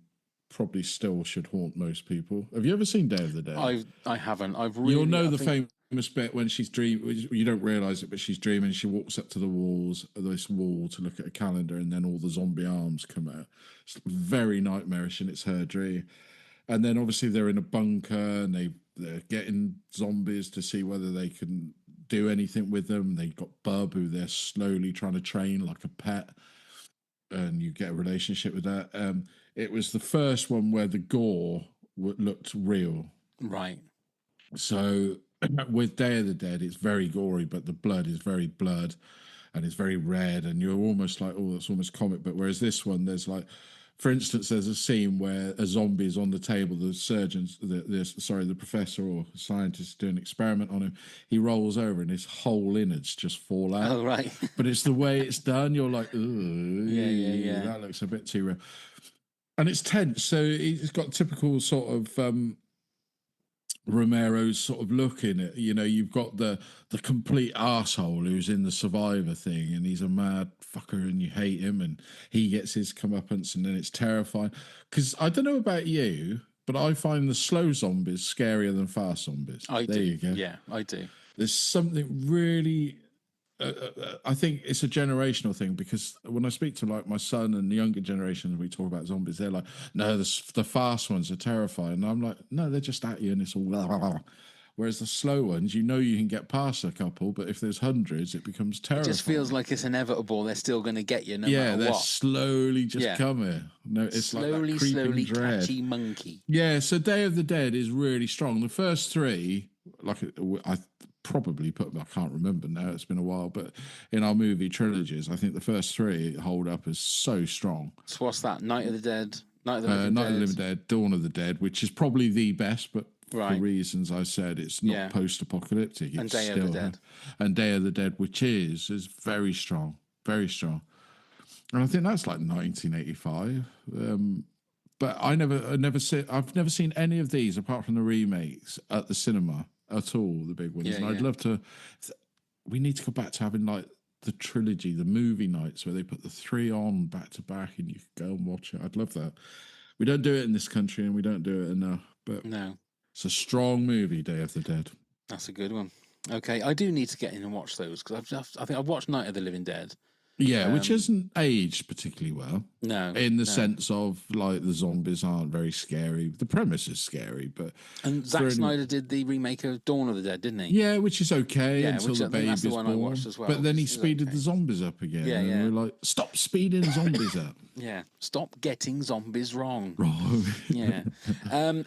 probably still should haunt most people. Have you ever seen Day of the Dead? I haven't. You'll know the famous bit when she's dreaming. You don't realise it, but she's dreaming. She walks up to this wall to look at a calendar, and then all the zombie arms come out. It's very nightmarish, and it's her dream. And then obviously they're in a bunker, and they're getting zombies to see whether they can do anything with them. They've got Bub, who they're slowly trying to train like a pet, and you get a relationship with that. It was the first one where the gore looked real. Right. So with Day of the Dead, it's very gory, but the blood is very blood, and it's very red, and you're almost like, oh, that's almost comic. But whereas this one, there's like, for instance, there's a scene where a zombie is on the table. The the professor or scientist doing an experiment on him. He rolls over and his whole innards just fall out. Oh, right. But it's the way it's done. You're like, ooh, yeah. That looks a bit too real. And it's tense. So it's got typical sort of Romero's sort of look in it. You know, you've got the complete arsehole who's in the Survivor thing, and he's a mad fucker and you hate him, and he gets his comeuppance, and then it's terrifying. Because I don't know about you, but I find the slow zombies scarier than fast zombies. There you go. Yeah, I do. There's something really... I think it's a generational thing, because when I speak to like my son and the younger generation, we talk about zombies, they're like, no, the fast ones are terrifying. And I'm like, no, they're just at you and it's all blah, blah, blah. Whereas the slow ones, you know, you can get past a couple, but if there's hundreds, it becomes terrifying. It just feels like it's inevitable. They're still going to get you no matter what. They're slowly just coming. No, it's slowly, like that creeping dread. Catchy monkey. Yeah, so Day of the Dead is really strong. The first three, like I probably put, I can't remember now, it's been a while, but in our movie trilogies, I think the first three hold up as so strong. So what's that? Night of the Dead? Night of the Living Dead, Dawn of the Dead, which is probably the best, but for reasons I said, it's not post-apocalyptic. It's and Day of the Dead. And Day of the Dead, which is very strong, very strong. And I think that's like 1985. But I've never seen any of these apart from the remakes at the cinema at all, the big ones. I'd love to. We need to go back to having like the trilogy, the movie nights where they put the three on back to back and you can go and watch it. I'd love that. We don't do it in this country and we don't do it enough. But no, it's a strong movie, Day of the Dead. That's a good one. Okay, I do need to get in and watch those, because I think I've watched Night of the Living Dead, Yeah, which hasn't aged particularly well. No. In the sense of, like, the zombies aren't very scary. The premise is scary, but... And Zack Snyder did the remake of Dawn of the Dead, didn't he? Yeah, which is okay until the baby's the one born. I watched as well, But then he which is speeded okay. the zombies up again. Yeah, and yeah. we're like, stop speeding zombies up. Yeah, stop getting zombies wrong. Wrong. Yeah.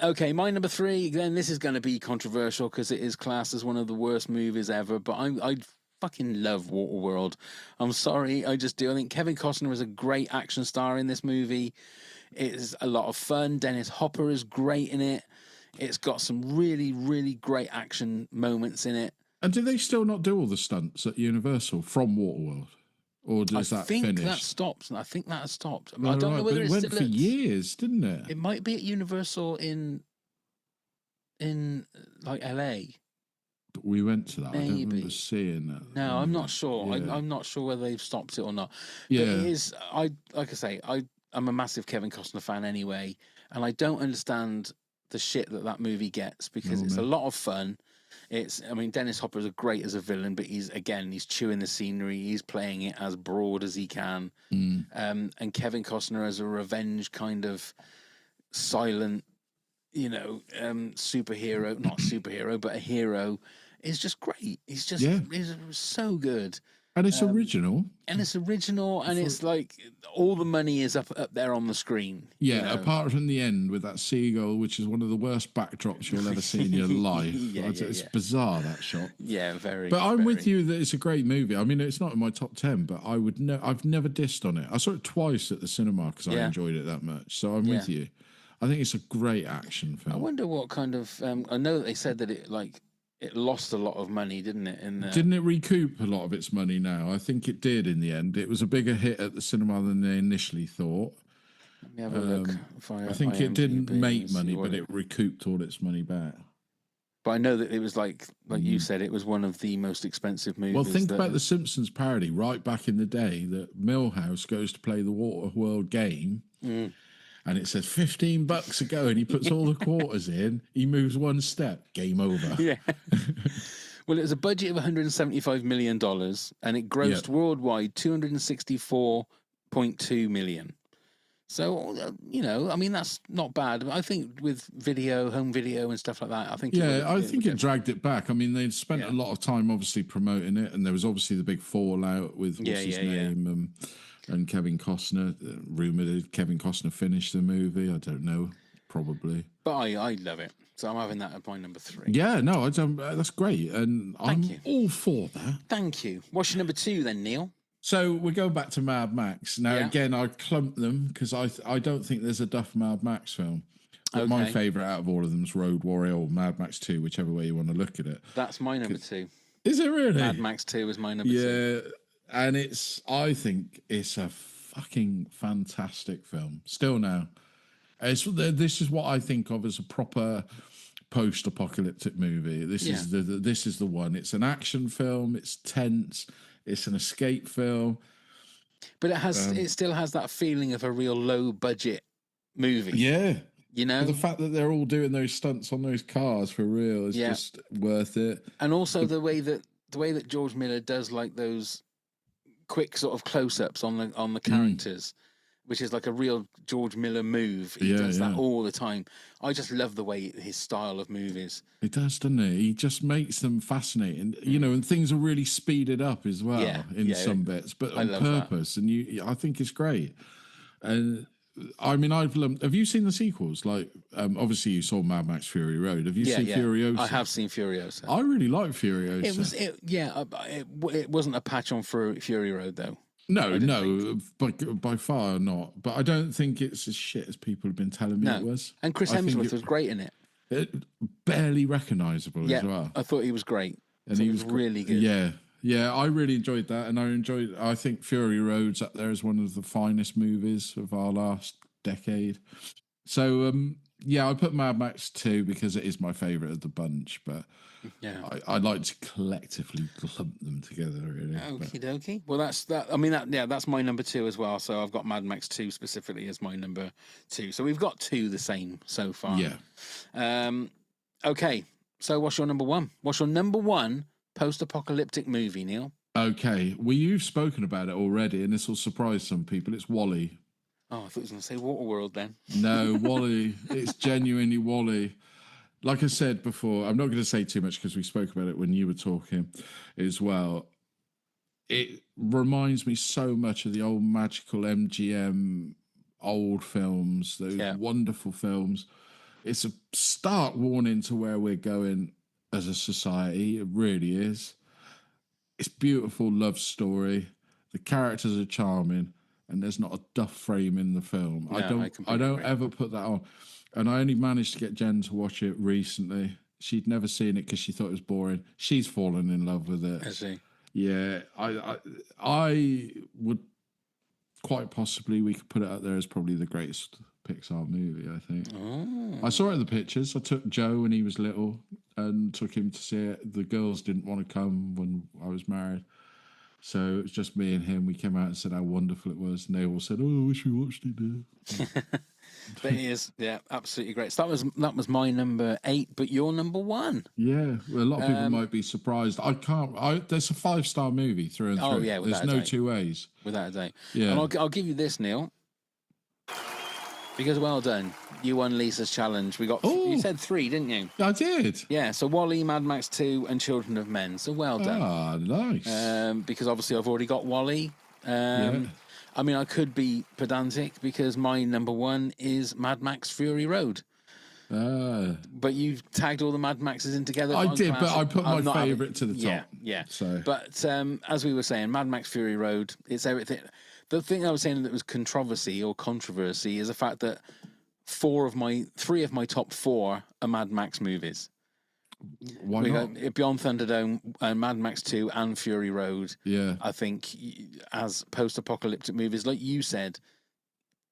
Okay, my number 3, then this is going to be controversial because it is classed as one of the worst movies ever, but I fucking love Waterworld. I'm sorry, I just do. I think Kevin Costner is a great action star in this movie. It is a lot of fun. Dennis Hopper is great in it. It's got some really, really great action moments in it. And do they still not do all the stunts at Universal from Waterworld? Or does that finish? I think that stopped. I think that has stopped. I, mean, I don't know whether it went for years, didn't it? It might be at Universal in like LA. But we went to that. Maybe. I don't remember seeing that. No, I'm not sure. Yeah. I'm not sure whether they've stopped it or not. Yeah. But it is. Like I say, I'm a massive Kevin Costner fan anyway, and I don't understand the shit that movie gets because it's a lot of fun. I mean, Dennis Hopper is great as a villain, but he's chewing the scenery. He's playing it as broad as he can. And Kevin Costner as a revenge kind of silent, superhero, not superhero, but a hero, is just great. He's just he's so good. And it's original. And it's original, and it's like all the money is up there on the screen. Yeah, apart from the end with that seagull, which is one of the worst backdrops you'll ever see in your life. It's bizarre, that shot. Yeah, very. But I'm with you that it's a great movie. I mean, it's not in my top 10, but I've never dissed on it. I saw it twice at the cinema because I enjoyed it that much. So I'm with you. I think it's a great action film. I wonder what kind of. I know that they said that it lost a lot of money, didn't it? Didn't it recoup a lot of its money now? I think it did in the end. It was a bigger hit at the cinema than they initially thought. Let me have a look. I think it didn't make money, but it recouped all its money back. But I know that it was like you said, it was one of the most expensive movies. Well, think about the Simpsons parody right back in the day that Milhouse goes to play the Waterworld game. And it says $15 a go, and he puts all the quarters in. He moves one step, game over. Yeah. Well, it was a budget of $175 million, and it grossed worldwide $264.2 million. So, I mean, that's not bad. I think with home video and stuff like that, I think... I think it dragged it back. I mean, they'd spent a lot of time, obviously, promoting it, and there was obviously the big fallout with what's his name... And Kevin Costner, rumoured Kevin Costner finished the movie. I don't know, probably. But I love it. So I'm having that at my number 3. Yeah, no, that's great. And I'm all for that. Thank you. What's your number 2 then, Neil? So we go back to Mad Max. Now, again, I clump them because I don't think there's a Duff Mad Max film. But my favourite out of all of them is Road Warrior or Mad Max 2, whichever way you want to look at it. That's my number 2. Is it really? Mad Max 2 is my number 2. Yeah. And I think it's a fucking fantastic film. Still now. This is what I think of as a proper post-apocalyptic movie. This is the one. It's an action film. It's tense. It's an escape film. But it still has that feeling of a real low-budget movie. Yeah. But the fact that they're all doing those stunts on those cars for real is just worth it. And also the way that George Miller does like those quick sort of close-ups on the characters, which is like a real George Miller move. He does that all the time. I just love the way his style of movies. He does, doesn't he? He just makes them fascinating, and things are really speeded up as well in some bits, but on purpose. That. And I think it's great. And I mean, have you seen the sequels? Like, obviously you saw Mad Max Fury Road. Have you seen Furiosa? I have seen Furiosa. I really like Furiosa. It wasn't a patch on Fury Road though. No, by far not. But I don't think it's as shit as people have been telling me it was. And Chris Hemsworth was great in it. Barely recognisable as well. I thought he was great. And he was really good. Yeah, I really enjoyed that, and I think Fury Road's up there as one of the finest movies of our last decade. So, I put Mad Max 2 because it is my favourite of the bunch, but I'd like to collectively clump them together, really. Okie dokie. Well, that's that. I mean, that's my number 2 as well. So I've got Mad Max 2 specifically as my number 2. So we've got 2 the same so far. Yeah. Okay. So what's your number 1? What's your number 1 post-apocalyptic movie, Neil? Okay, well, you've spoken about it already, and this will surprise some people. It's Wall-E. Oh, I thought you was going to say Waterworld then. No, Wall-E. It's genuinely Wall-E. Like I said before, I'm not going to say too much because we spoke about it when you were talking as well. It reminds me so much of the old magical MGM old films, those wonderful films. It's a stark warning to where we're going as a society. It really is. It's beautiful love story. The characters are charming, and there's not a duff frame in the film. No, I don't ever put that on. And I only managed to get Jen to watch it recently. She'd never seen it because she thought it was boring. She's fallen in love with it. Has she? Yeah, I would quite possibly, we could put it out there as probably the greatest Pixar movie, I think. Oh. I saw it in the pictures. I took Joe when he was little and took him to see it. The girls didn't want to come when I was married. So it was just me and him. We came out and said how wonderful it was. And they all said, oh, I wish we watched it now. But it is, absolutely great. So that was my number 8, but your number 1. Yeah, well, a lot of people might be surprised. There's a 5-star movie through and through. Oh, yeah, there's no two ways. Without a doubt. Yeah. And I'll give you this, Neil. Because well done. You won Lisa's challenge. You said 3, didn't you? I did. Yeah, so Wall-E, Mad Max 2 and Children of Men. So well done. Ah, nice. Because obviously I've already got Wall-E. I mean, I could be pedantic because my number 1 is Mad Max Fury Road. But you've tagged all the Mad Maxes in together. I did, but I put my favourite to the top. Yeah. So. But as we were saying, Mad Max Fury Road, it's everything. The thing I was saying that was controversy is the fact that 3 of my top 4 are Mad Max movies. Why not? Beyond Thunderdome, Mad Max 2 and Fury Road. Yeah. I think as post-apocalyptic movies, like you said,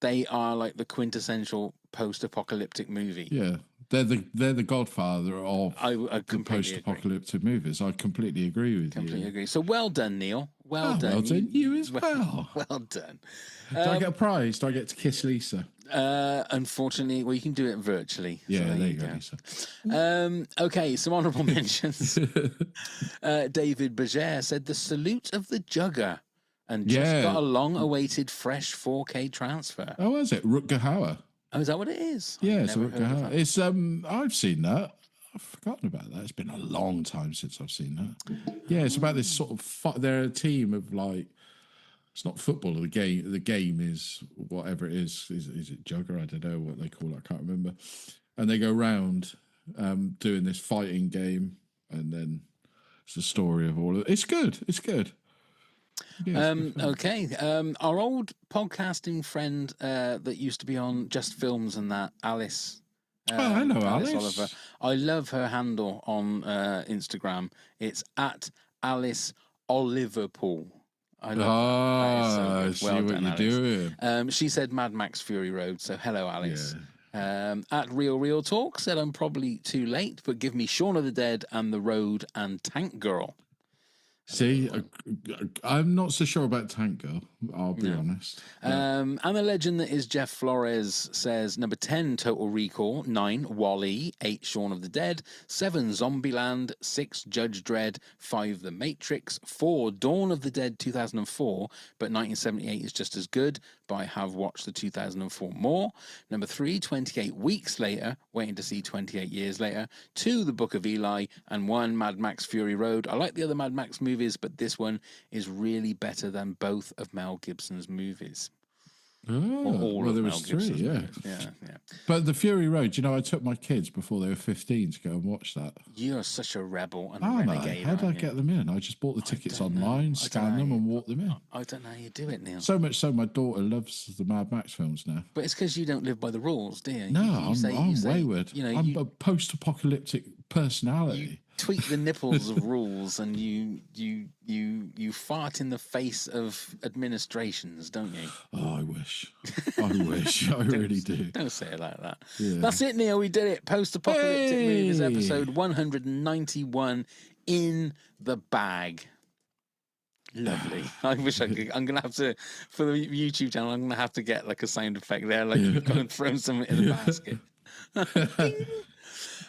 they are like the quintessential post-apocalyptic movie. Yeah. They're the godfather of the post-apocalyptic movies. I completely agree with you. Completely agree. So well done, Neil. Well done. Well done, you as well. Well done. Do I get a prize? Do I get to kiss Lisa? Unfortunately, well, you can do it virtually. Yeah, so there you go, Lisa. Okay, some honourable mentions. David Berger said The Salute of the Jugger and just got a long-awaited fresh 4K transfer. Oh, is it? Rutger Hauer. Oh, is that what it is? Yeah, it's Rutger Hauer. It's I've seen that. I've forgotten about that. It's been a long time since I've seen that. Yeah, it's about this sort of they're a team of like, it's not football. The game is whatever it is. Is it Jugger? I don't know what they call it. I can't remember. And they go around doing this fighting game, and then it's the story of all of it. It's good. It's good. Yeah, okay. Our old podcasting friend that used to be on Just Films and that, Alice. I know Alice. Oliver. I love her handle on Instagram. It's at Alice Oliverpool. I love see what you're doing. She said Mad Max Fury Road, so hello, Alice. Yeah. At Real Talk said I'm probably too late, but give me Shaun of the Dead and The Road and Tank Girl. See, I'm not so sure about Tank Girl, I'll be honest. And the legend that is Jeff Flores says number 10, Total Recall, 9, Wall-E, 8, Shaun of the Dead, 7, Zombieland, 6, Judge Dredd, 5, The Matrix, 4, Dawn of the Dead 2004, but 1978 is just as good, but I have watched the 2004 more. Number 3, 28 Weeks Later, waiting to see 28 Years Later, 2, The Book of Eli, and 1, Mad Max Fury Road. I like the other Mad Max movies, but this one is really better than both of Mel Gibson's movies. Well, there was 3, yeah. But the Fury Road, I took my kids before they were 15 to go and watch that. You're such a rebel and a renegade. How did I get them in? I just bought the tickets online, scanned them, and walked them in. I don't know how you do it, Neil. So much so, my daughter loves the Mad Max films now. But it's because you don't live by the rules, do you? No, I'm wayward. I'm a post-apocalyptic personality. You tweak the nipples of rules, and you fart in the face of administrations, don't you? Oh, I wish. I really do. Don't say it like that. Yeah. That's it, Neil. We did it. Post-apocalyptic movies episode 191 in the bag. Lovely. I wish I could. I'm gonna have to, for the YouTube channel, I'm gonna have to get like a sound effect there, like you've gone and thrown something in the basket.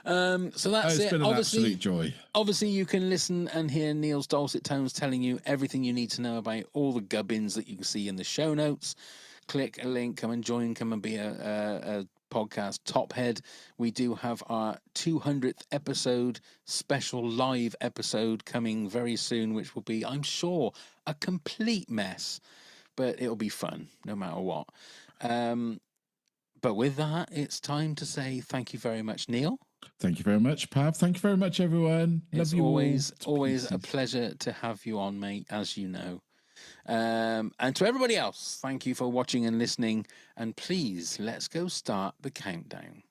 So that's It's been an absolute joy. Obviously, you can listen and hear Neil's dulcet tones telling you everything you need to know about all the gubbins that you can see in the show notes. Click a link, come and join, come and be a podcast top head. We do have our 200th episode, special live episode coming very soon, which will be, I'm sure, a complete mess, but it'll be fun no matter what. But with that, it's time to say thank you very much, Neil. Thank you very much, Pav. Thank you very much, everyone. It's always a pleasure to have you on, mate, as you know. And to everybody else, thank you for watching and listening. And please, let's go start the countdown.